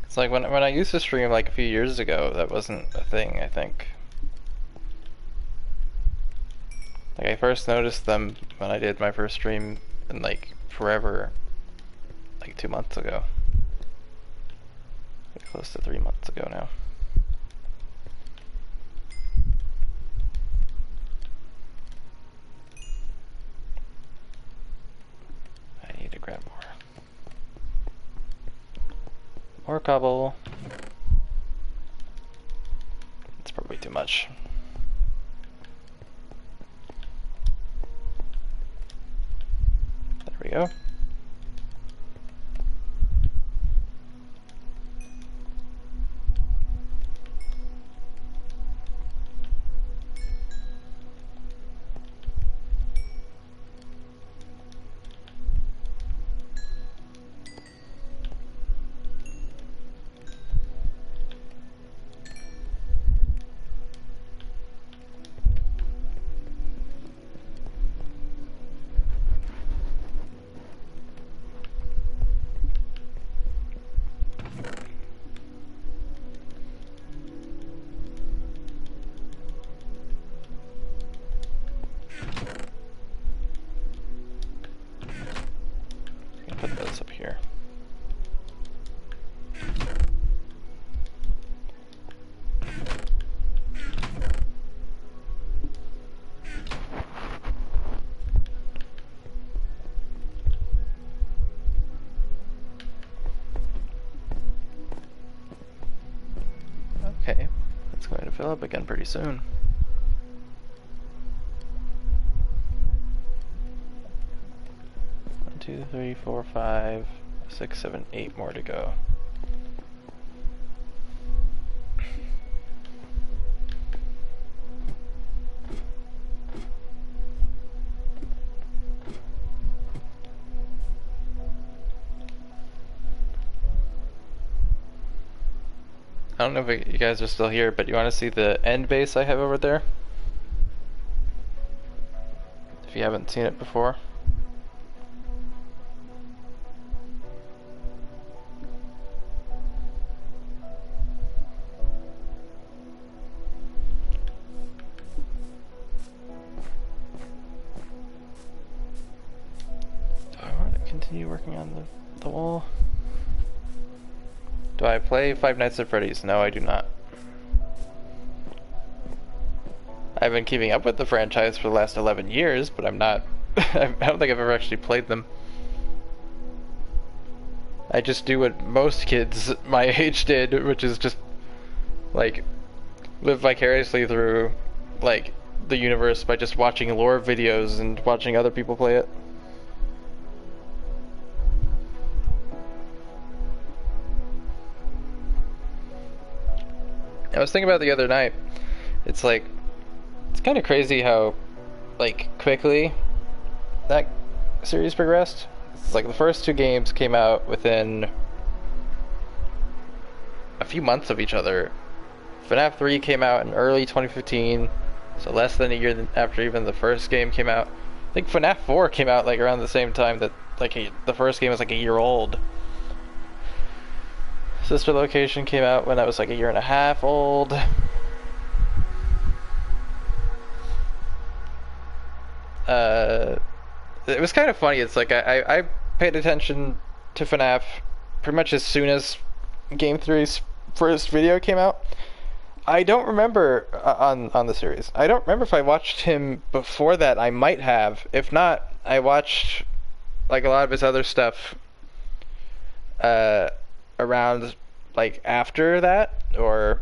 It's like when I used to stream like a few years ago, that wasn't a thing, I think. Like I first noticed them when I did my first stream in like forever, like 2 months ago. Like close to 3 months ago now. I need to grab more. More cobble. It's probably too much. There we go. Put those up here. Okay, it's going to fill up again pretty soon. One, 2, 3, 4, 5, 6, 7, 8 more to go. I don't know if you guys are still here, but you want to see the end base I have over there? If you haven't seen it before. Do I want to continue working on the wall? Do I play Five Nights at Freddy's? No, I do not. I've been keeping up with the franchise for the last 11 years, but I'm not... I don't think I've ever actually played them. I just do what most kids my age did, which is just, like, live vicariously through, like, the universe by just watching lore videos and watching other people play it. I was thinking about it the other night. It's like, it's kind of crazy how, like, quickly that series progressed. It's like the first two games came out within a few months of each other. FNAF 3 came out in early 2015, so less than a year after even the first game came out. I think FNAF 4 came out like around the same time that the first game was like a year old. Sister Location came out when I was like a year and a half old. It was kind of funny. It's like I paid attention to FNAF pretty much as soon as Game 3's first video came out. I don't remember on the series. I don't remember if I watched him before that. I might have. If not, I watched like a lot of his other stuff around like after that, or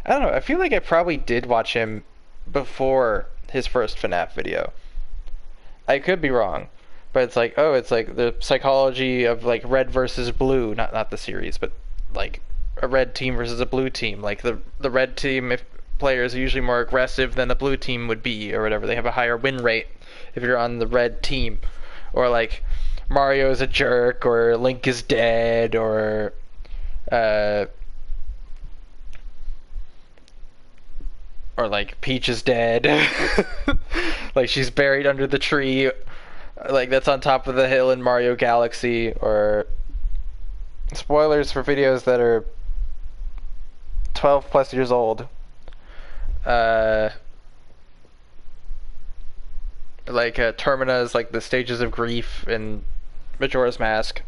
I don't know. I feel like I probably did watch him before his first FNAF video. I could be wrong, but it's like, oh, it's like the psychology of like red versus blue, not the series, but like a red team versus a blue team. Like the red team if players are usually more aggressive than the blue team would be, or whatever. They have a higher win rate if you're on the red team, or like Mario is a jerk, or Link is dead, or like Peach is dead. Like she's buried under the tree like that's on top of the hill in Mario Galaxy. Or spoilers for videos that are 12 plus years old. Like Termina's like the stages of grief in Majora's Mask.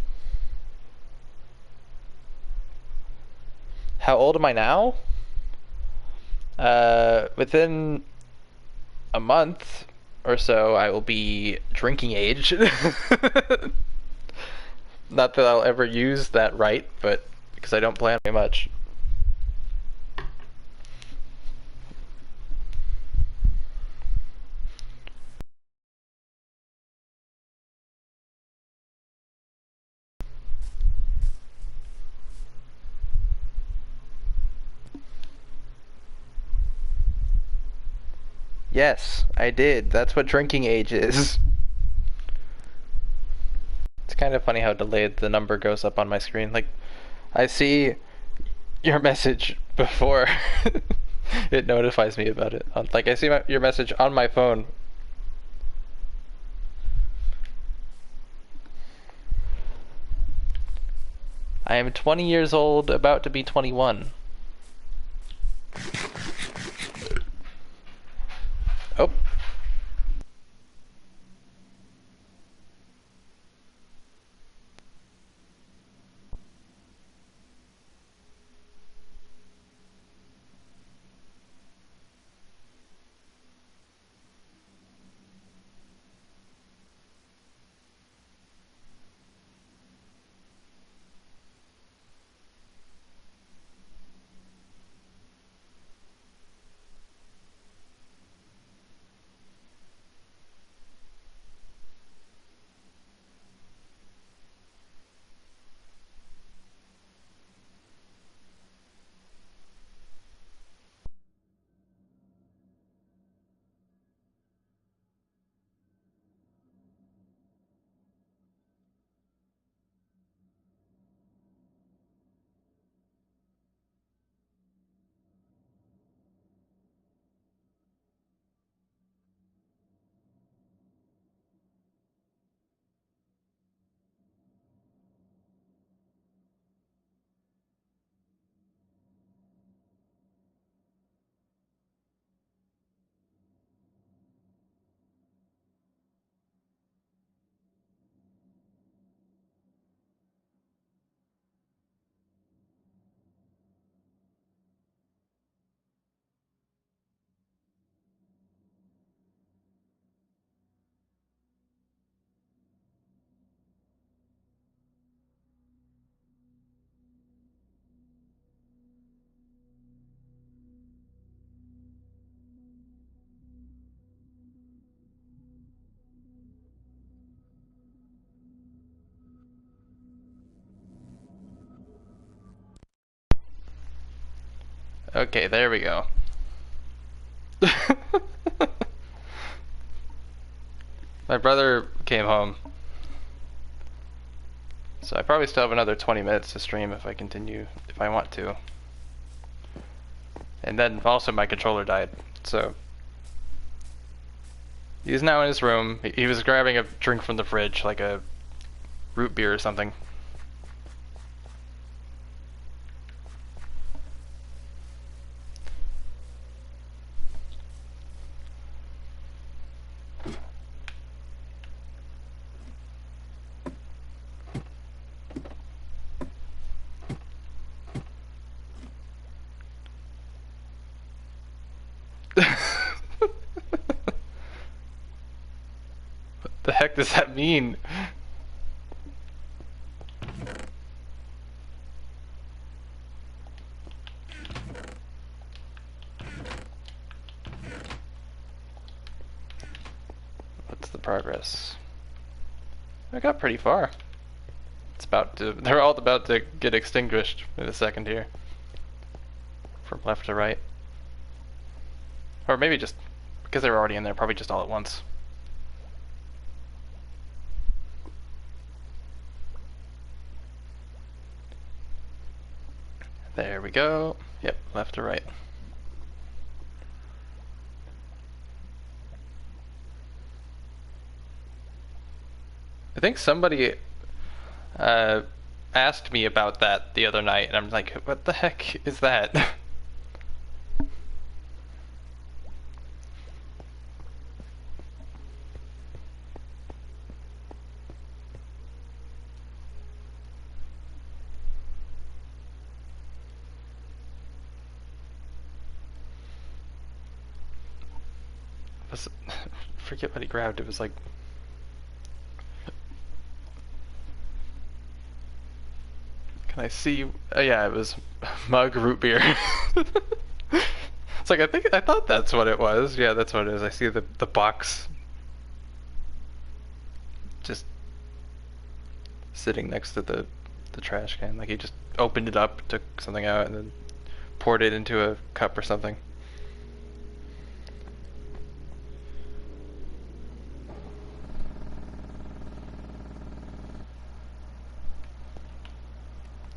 How old am I now? Within a month or so, I will be drinking age. Not that I'll ever use that right, but because I don't plan very much. Yes, I did. That's what drinking age is. It's kind of funny how delayed the number goes up on my screen. Like, I see your message before it notifies me about it. Like, I see your message on my phone. I am 20 years old, about to be 21. Oh. Okay, there we go. My brother came home. So I probably still have another 20 minutes to stream if I continue, if I want to. And then also my controller died, so he's now in his room. He was grabbing a drink from the fridge, like a root beer or something. What the heck does that mean? What's the progress? I got pretty far. It's about to, they're all about to get extinguished in a second here. From left to right. Or maybe just, because they were already in there, probably just all at once. There we go. Yep, left to right. I think somebody asked me about that the other night, and I'm like, what the heck is that? Forget what he grabbed. It was like, can I see? Yeah, it was mug root beer. It's like, I thought that's what it was. Yeah, that's what it is. I see the box just sitting next to the trash can. Like he just opened it up, took something out, and then poured it into a cup or something.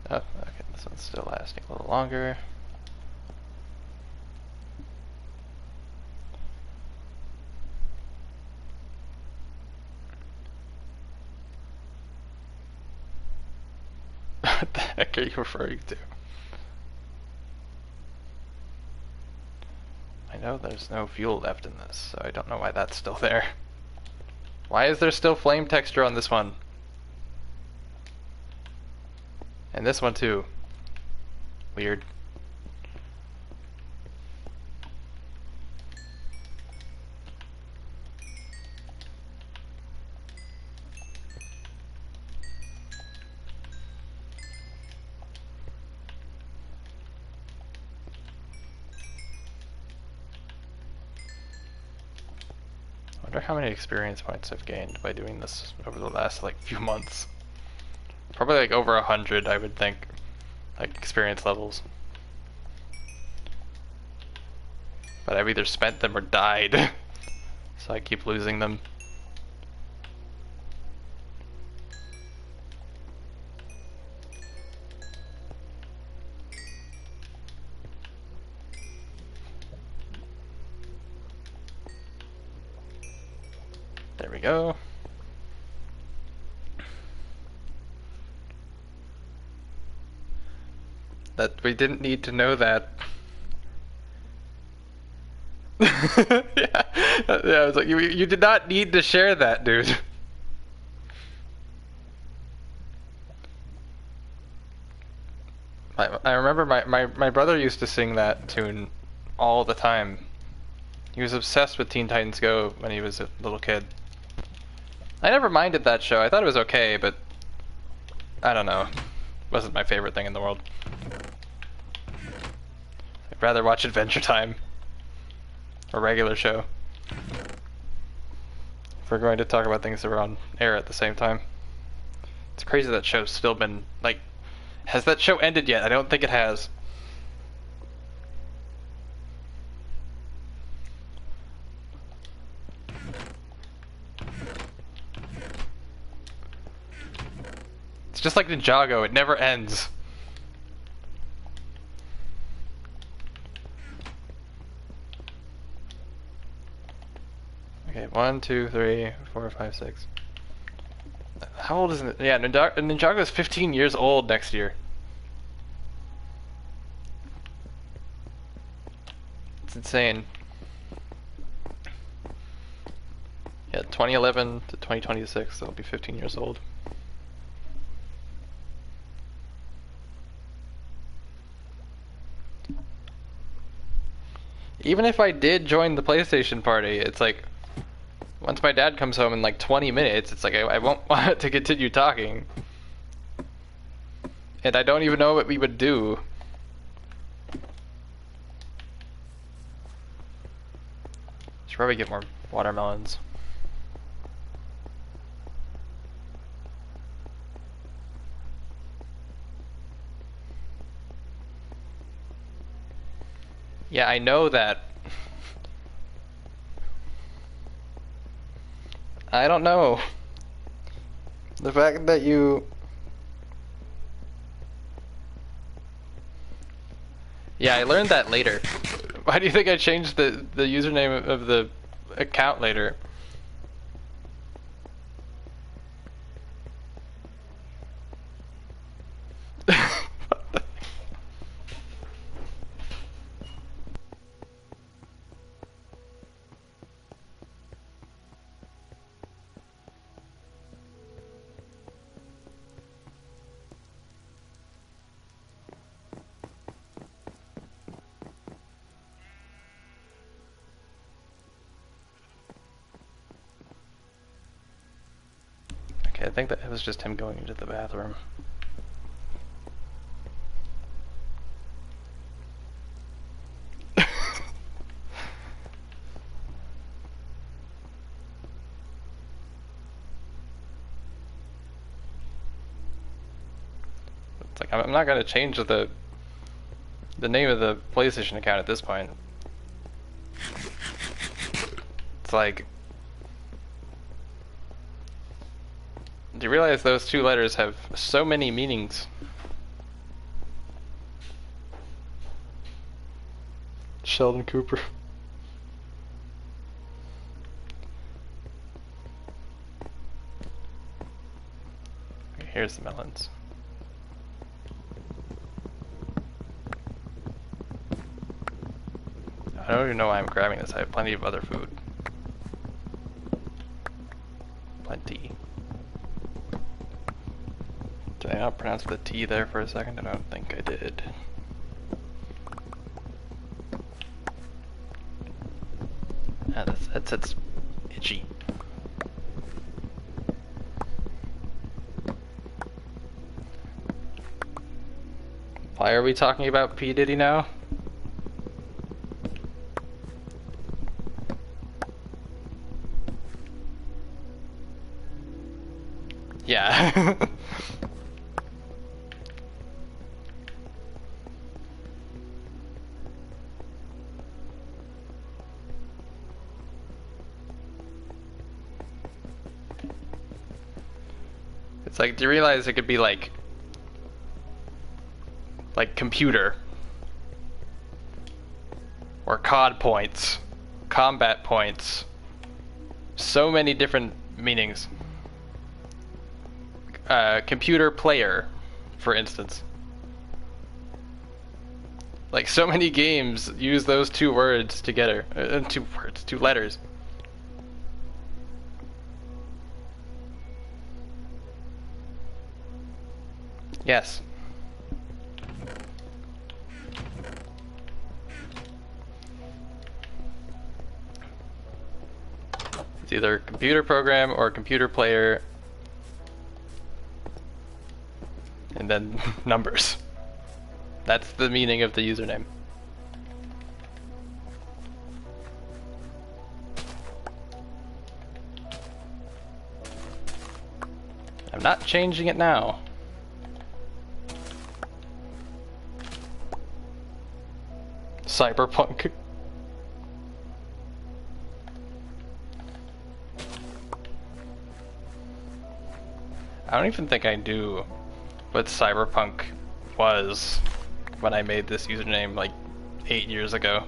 Oh, okay, this one's still lasting a little longer. What the heck are you referring to? I know there's no fuel left in this, so I don't know why that's still there. Why is there still flame texture on this one? And this one too. Weird. I wonder how many experience points I've gained by doing this over the last like few months. Probably like over 100, I would think, like experience levels. But I've either spent them or died, so I keep losing them. There we go. That we didn't need to know that. Yeah, I was like, you did not need to share that, dude. I remember my brother used to sing that tune all the time. He was obsessed with Teen Titans Go when he was a little kid. I never minded that show. I thought it was okay, but I don't know. It wasn't my favorite thing in the world. I'd rather watch Adventure Time. A regular show. If we're going to talk about things that were on air at the same time. It's crazy that show's still been, like, has that show ended yet? I don't think it has. It's just like Ninjago, it never ends. Okay, 1, 2, 3, 4, 5, 6. How old is it? Yeah, Ninjago is 15 years old next year. It's insane. Yeah, 2011 to 2026, so it'll be 15 years old. Even if I did join the PlayStation party, it's like, once my dad comes home in like 20 minutes, it's like I won't want to continue talking. And I don't even know what we would do. Should probably get more watermelons. Yeah, I know that. I don't know. The fact that you... Yeah, I learned that later. Why do you think I changed the username of the account later? Okay, I think that it was just him going into the bathroom. It's like, I'm not gonna change the name of the PlayStation account at this point. It's like, do you realize those two letters have so many meanings? Sheldon Cooper. Okay, here's the melons. I don't even know why I'm grabbing this. I have plenty of other food. Plenty. Did I not pronounce the T there for a second? I don't think I did. Ah, that's itchy. Why are we talking about P. Diddy now? Yeah. It's like, do you realize it could be like computer or COD points, combat points, so many different meanings. Computer player, for instance. Like, so many games use those two words together. Two letters. Yes. It's either computer program or computer player. And then numbers. That's the meaning of the username. I'm not changing it now. Cyberpunk. I don't even think I do. what Cyberpunk was when I made this username like 8 years ago.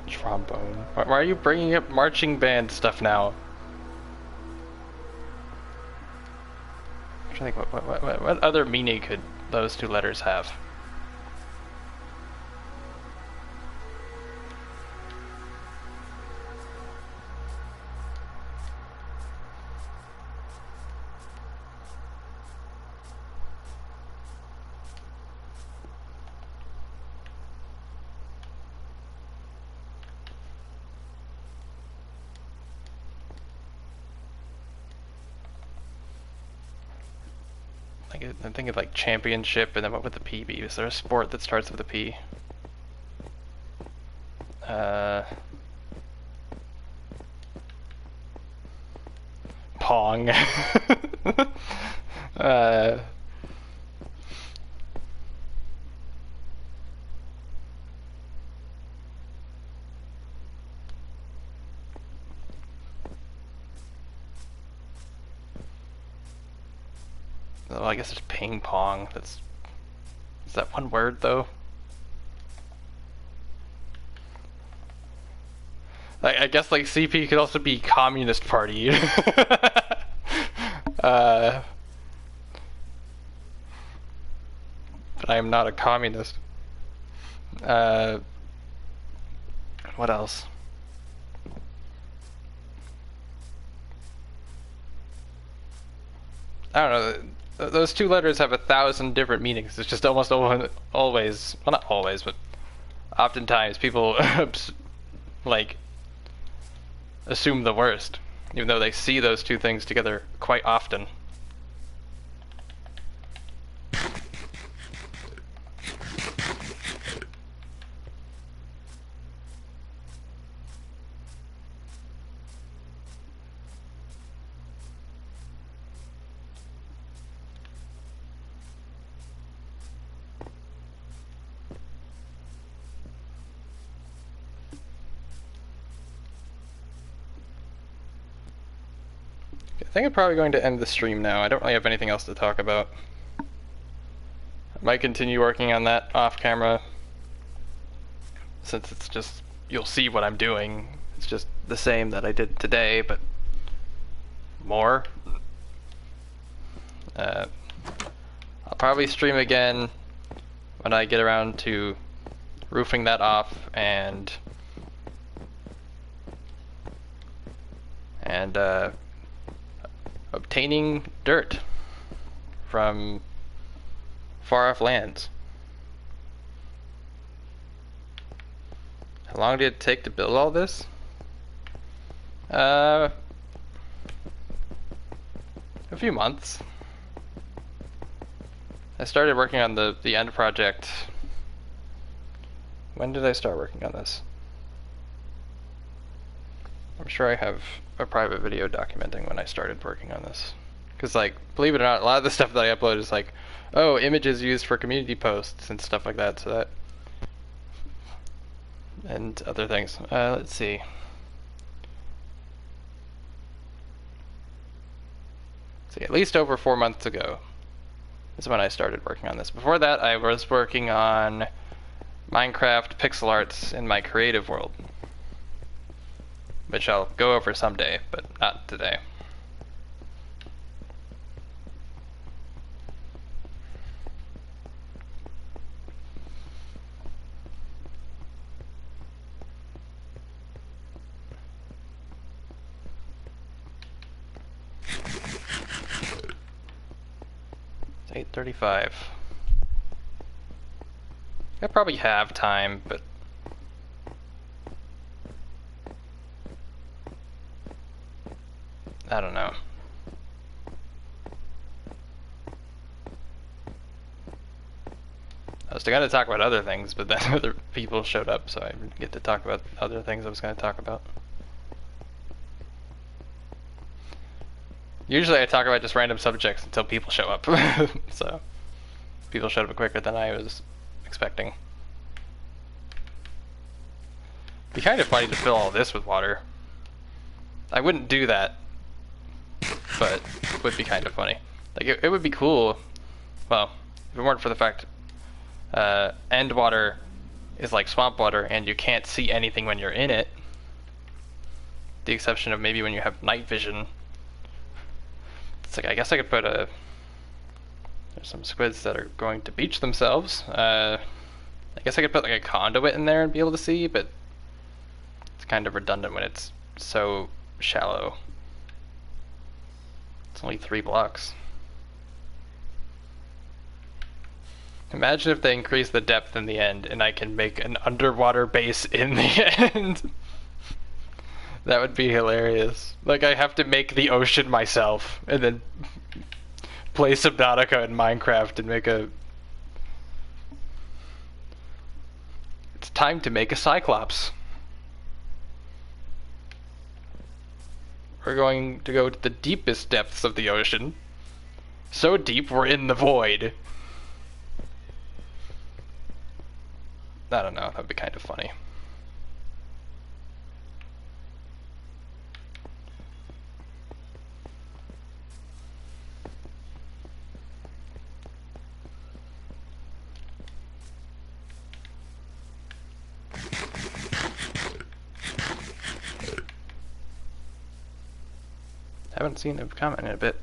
Trombone. Why are you bringing up marching band stuff now? I'm trying to think, what other meaning could those two letters have? I'm thinking of like championship, and then what would the P be? Is there a sport that starts with a P? Pong. Oh, I guess there's ping pong. Is that one word though? I guess like CP could also be Communist Party. But I am not a communist. What else? I don't know. Those two letters have 1,000 different meanings. It's just almost always, well, not always, but oftentimes people like assume the worst, even though they see those two things together quite often. I think I'm probably going to end the stream now. I don't really have anything else to talk about. I might continue working on that off camera, since it's just, you'll see what I'm doing. It's just the same that I did today, but more. I'll probably stream again when I get around to roofing that off and obtaining dirt from far off lands. How long did it take to build all this? A few months. I started working on the end project. When did I start working on this? I'm sure I have a private video documenting when I started working on this. Because, like, believe it or not, a lot of the stuff that I upload is like, oh, images used for community posts and stuff like that, so that... and other things. Let's see. At least over 4 months ago is when I started working on this. Before that, I was working on Minecraft pixel arts in my creative world, which I'll go over someday, but not today. It's 8:35. I probably have time, but I don't know. I was going to talk about other things, but then other people showed up, so I didn't get to talk about other things I was going to talk about. Usually I talk about just random subjects until people show up. So, people showed up quicker than I was expecting. It'd be kind of funny to fill all this with water. I wouldn't do that, but it would be kind of funny. Like, it would be cool, well, if it weren't for the fact end water is like swamp water and you can't see anything when you're in it. The exception of maybe when you have night vision. It's like, I guess I could put there's some squids that are going to beach themselves. I guess I could put like a conduit in there and be able to see, but it's kind of redundant when it's so shallow. It's only 3 blocks. Imagine if they increase the depth in the end and I can make an underwater base in the end. That would be hilarious. Like, I have to make the ocean myself and then play Subnautica in Minecraft and make a... It's time to make a Cyclops. We're going to go to the deepest depths of the ocean. So deep we're in the void. I don't know, that would be kind of funny. I haven't seen a comment in a bit.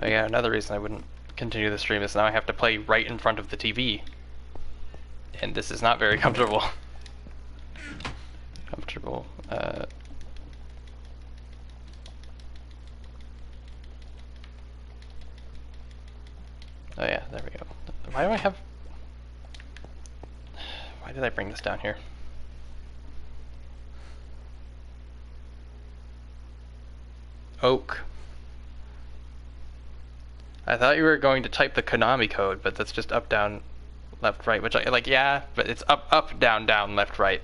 Oh yeah, another reason I wouldn't continue the stream is now I have to play right in front of the TV. And this is not very comfortable. Oh yeah, there we go. Why do I have... Why did I bring this down here? Oak. I thought you were going to type the Konami code, but that's just up, down, left, right, which I, like, yeah, but it's up, up, down, down, left, right.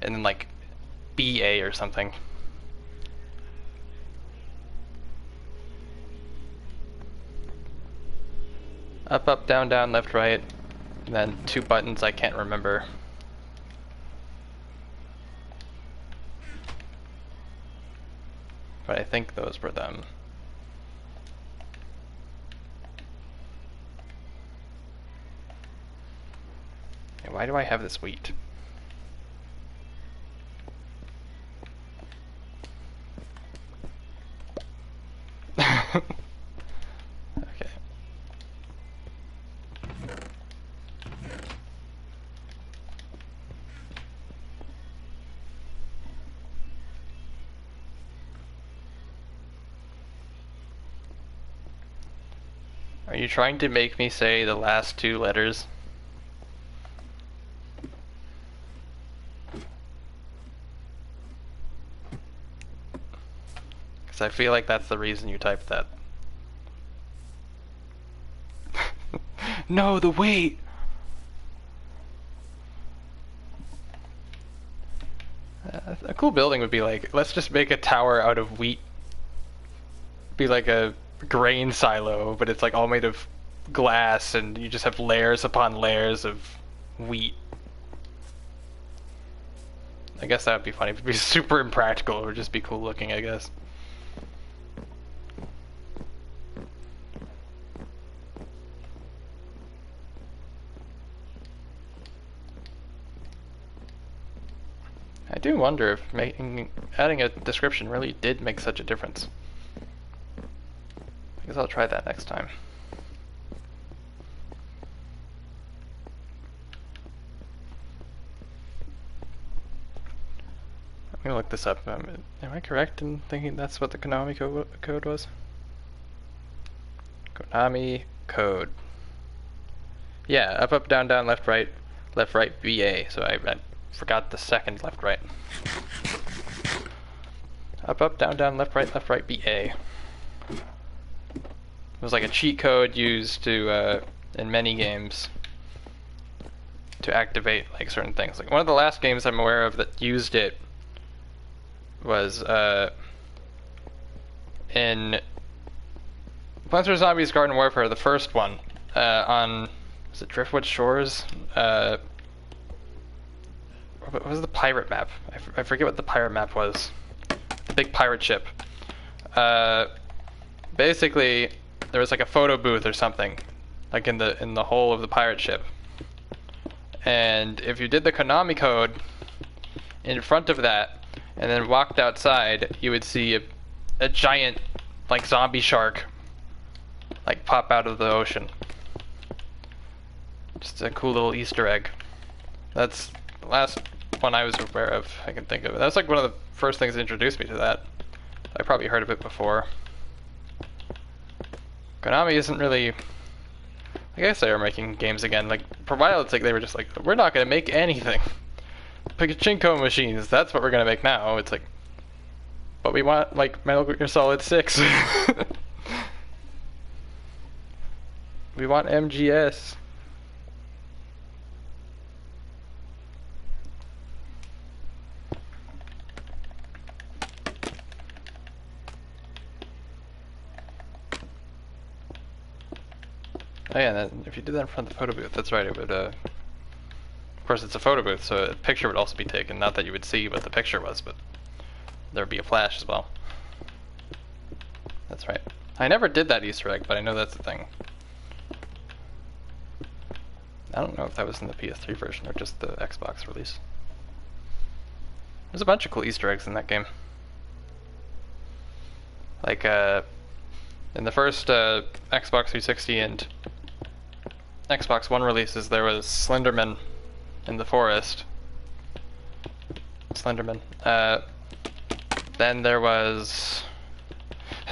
And then, like, BA or something. Up, up, down, down, left, right. And then 2 buttons I can't remember. But I think those were them. Okay, why do I have this wheat? Okay. Are you trying to make me say the last 2 letters? Because I feel like that's the reason you typed that. No, the wheat! A cool building would be like, let's just make a tower out of wheat. Be like a grain silo, but it's like all made of glass and you just have layers upon layers of wheat. I guess that would be funny. It would be super impractical. It would just be cool looking, I guess. I do wonder if adding a description really did make such a difference. I guess I'll try that next time. me look this up. Am I correct in thinking that's what the Konami code was? Konami code. Yeah, up, up, down, down, left, right, BA. So I forgot the second left, right. Up, up, down, down, left, right, BA. It was like a cheat code used to in many games to activate like certain things. Like one of the last games I'm aware of that used it was in Plants vs Zombies Garden Warfare, the first one, on, was it Driftwood Shores? What was the pirate map? I forget what the pirate map was. The big pirate ship. Basically, there was like a photo booth or something, like in the hull of the pirate ship. And if you did the Konami code in front of that, and then walked outside, you would see a giant, like, zombie shark, like, pop out of the ocean. Just a cool little Easter egg. That's the last one I was aware of, I can think of. That was like one of the first things that introduced me to that. I probably heard of it before. Konami isn't really... I guess they are making games again. Like, for a while it's like they were just like, we're not gonna make anything. Pachinko machines, that's what we're gonna make now. It's like, but we want, like, Metal Gear Solid 6. We want MGS. Oh yeah, then if you did that in front of the photo booth, that's right, it would, of course it's a photo booth, so a picture would also be taken. Not that you would see what the picture was, but there would be a flash as well. That's right. I never did that Easter egg, but I know that's the thing. I don't know if that was in the PS3 version or just the Xbox release. There's a bunch of cool Easter eggs in that game. Like, in the first Xbox 360 and Xbox One releases, there was Slenderman in the forest. Slenderman. Then there was...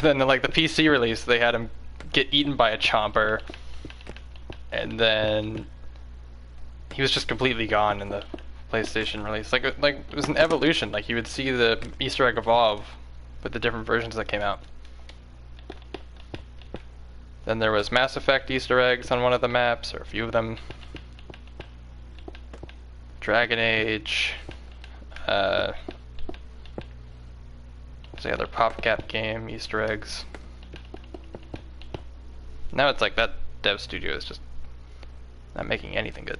Then, like, the PC release, they had him get eaten by a chomper. And then... he was just completely gone in the PlayStation release. Like it was an evolution. Like, you would see the Easter egg evolve with the different versions that came out. Then there was Mass Effect Easter eggs on one of the maps, or a few of them. Dragon Age. There's the other PopCap game Easter eggs. Now it's like that dev studio is just not making anything good.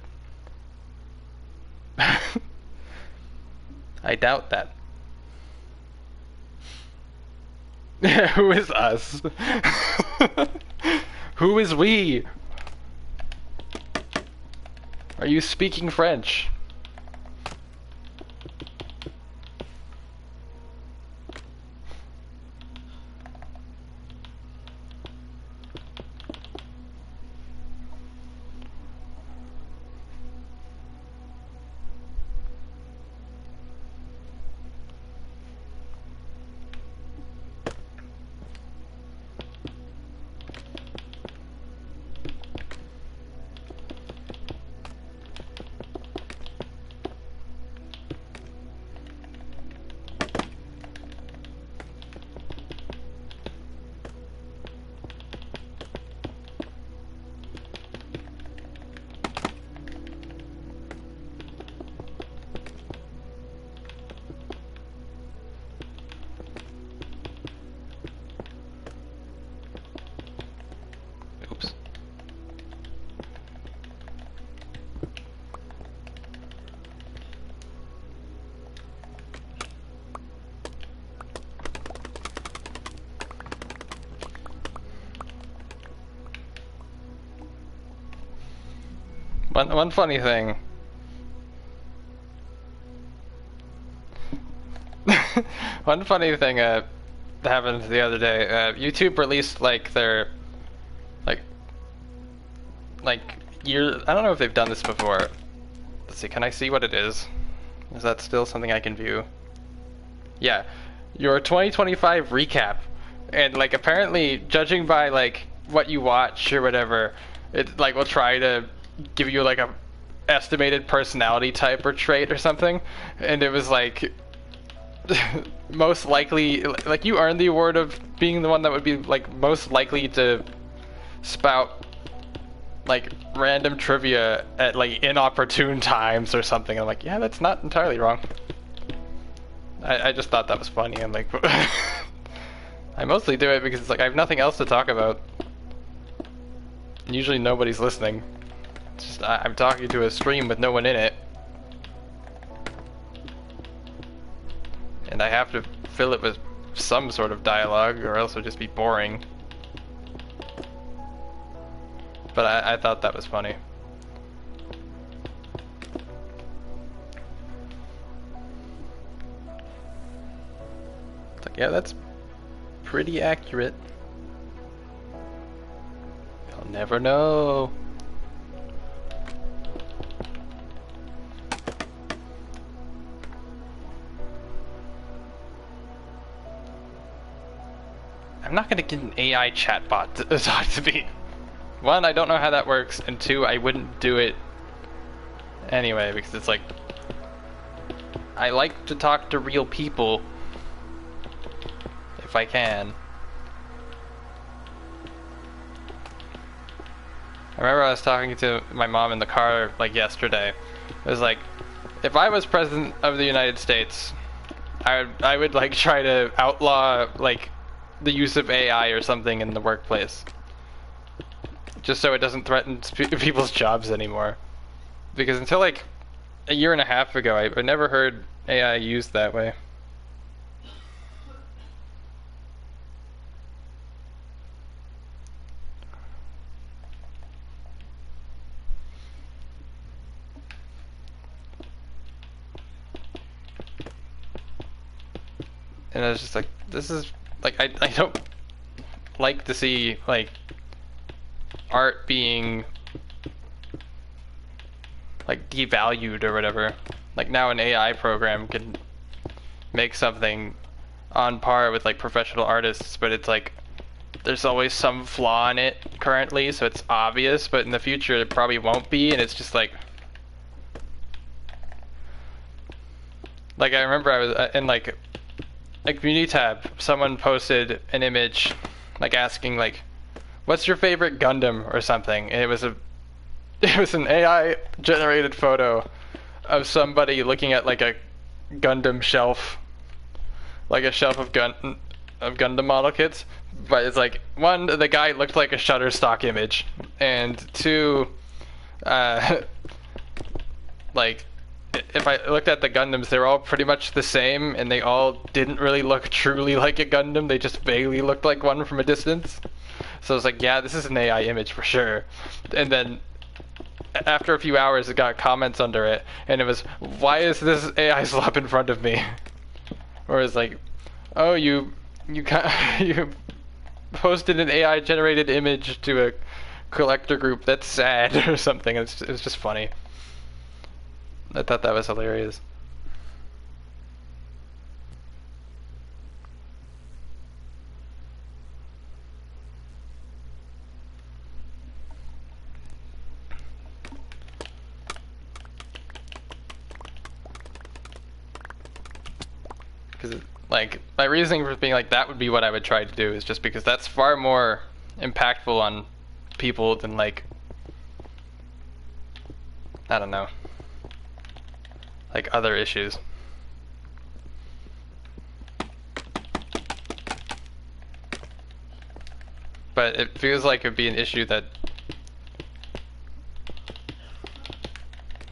I doubt that. Who is us? Who is we? Are you speaking French? Oops. One funny thing. One funny thing happened the other day. YouTube released like their like year. I don't know if they've done this before. Let's see. Can I see what it is? Is that still something I can view? Yeah, your 2025 recap, and like apparently, judging by like what you watch or whatever, it like will try to give you like a estimated personality type or trait or something, and it was like most likely, like you earned the award of being the one that would be like most likely to spout like random trivia at like inopportune times or something. I'm like, yeah, that's not entirely wrong. I just thought that was funny. I'm like, I mostly do it because it's like I have nothing else to talk about. Usually nobody's listening. It's just I'm talking to a stream with no one in it. And I have to fill it with some sort of dialogue or else it would just be boring. But I thought that was funny. It's like, yeah, that's pretty accurate. You'll never know. I'm not gonna get an AI chatbot to talk to me. One, I don't know how that works, and two, I wouldn't do it anyway, because it's like, I like to talk to real people, if I can. I remember I was talking to my mom in the car, like, yesterday. It was like, if I was president of the United States, I would like, try to outlaw, like, the use of AI or something in the workplace. Just so it doesn't threaten people's jobs anymore. Because until like a year and a half ago, I never heard AI used that way. And I was just like, this is like, I don't like to see like art being like devalued or whatever. Like now an AI program can make something on par with like professional artists, but it's like there's always some flaw in it currently, so it's obvious, but in the future it probably won't be, and it's just like I remember I was in like a community tab, someone posted an image like asking like, what's your favorite Gundam or something, and it was an AI generated photo of somebody looking at like a Gundam shelf, like a shelf of Gundam model kits, but it's like, one, the guy looked like a Shutterstock image, and two, like if I looked at the Gundams, they're all pretty much the same, and they all didn't really look truly like a Gundam. They just vaguely looked like one from a distance. So I was like, yeah, this is an AI image for sure. And then after a few hours, it got comments under it, and it was, why is this AI slop in front of me? Or it's like, oh, you posted an AI generated image to a collector group. That's sad, or something. It was just funny. I thought that was hilarious. Because like my reasoning for being like that would be what I would try to do, is just because that's far more impactful on people than like, I don't know, like other issues. But it feels like it would be an issue that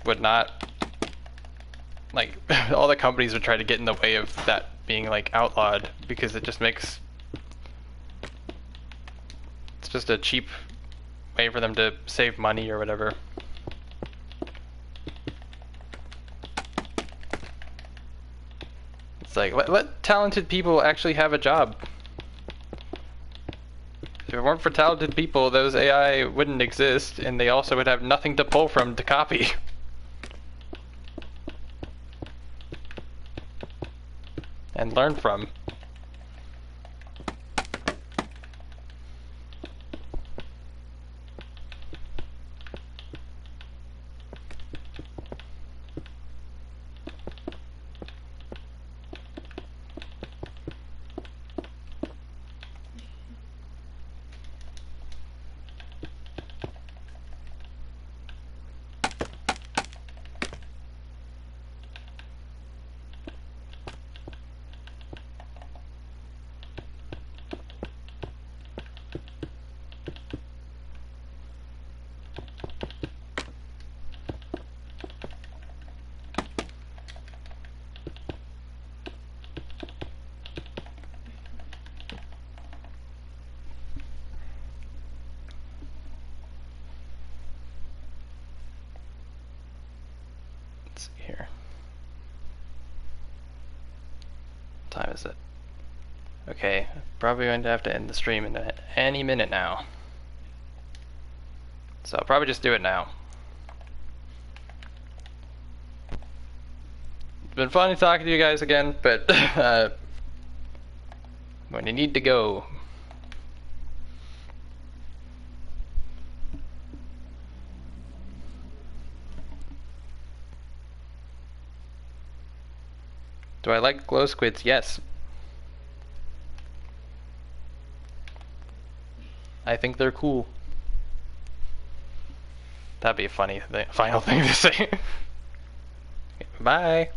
would not, like, all the companies would try to get in the way of that being like outlawed, because it just makes, it's just a cheap way for them to save money or whatever. It's like, let talented people actually have a job. If it weren't for talented people, those AI wouldn't exist, and they also would have nothing to pull from to copy. and learn from. Let's see here. What time is it? Okay, probably going to have to end the stream in any minute now. So I'll probably just do it now. It's been fun talking to you guys again, but I'm going to need to go. Do I like glow squids? Yes. I think they're cool. That'd be a funny final thing to say. Bye.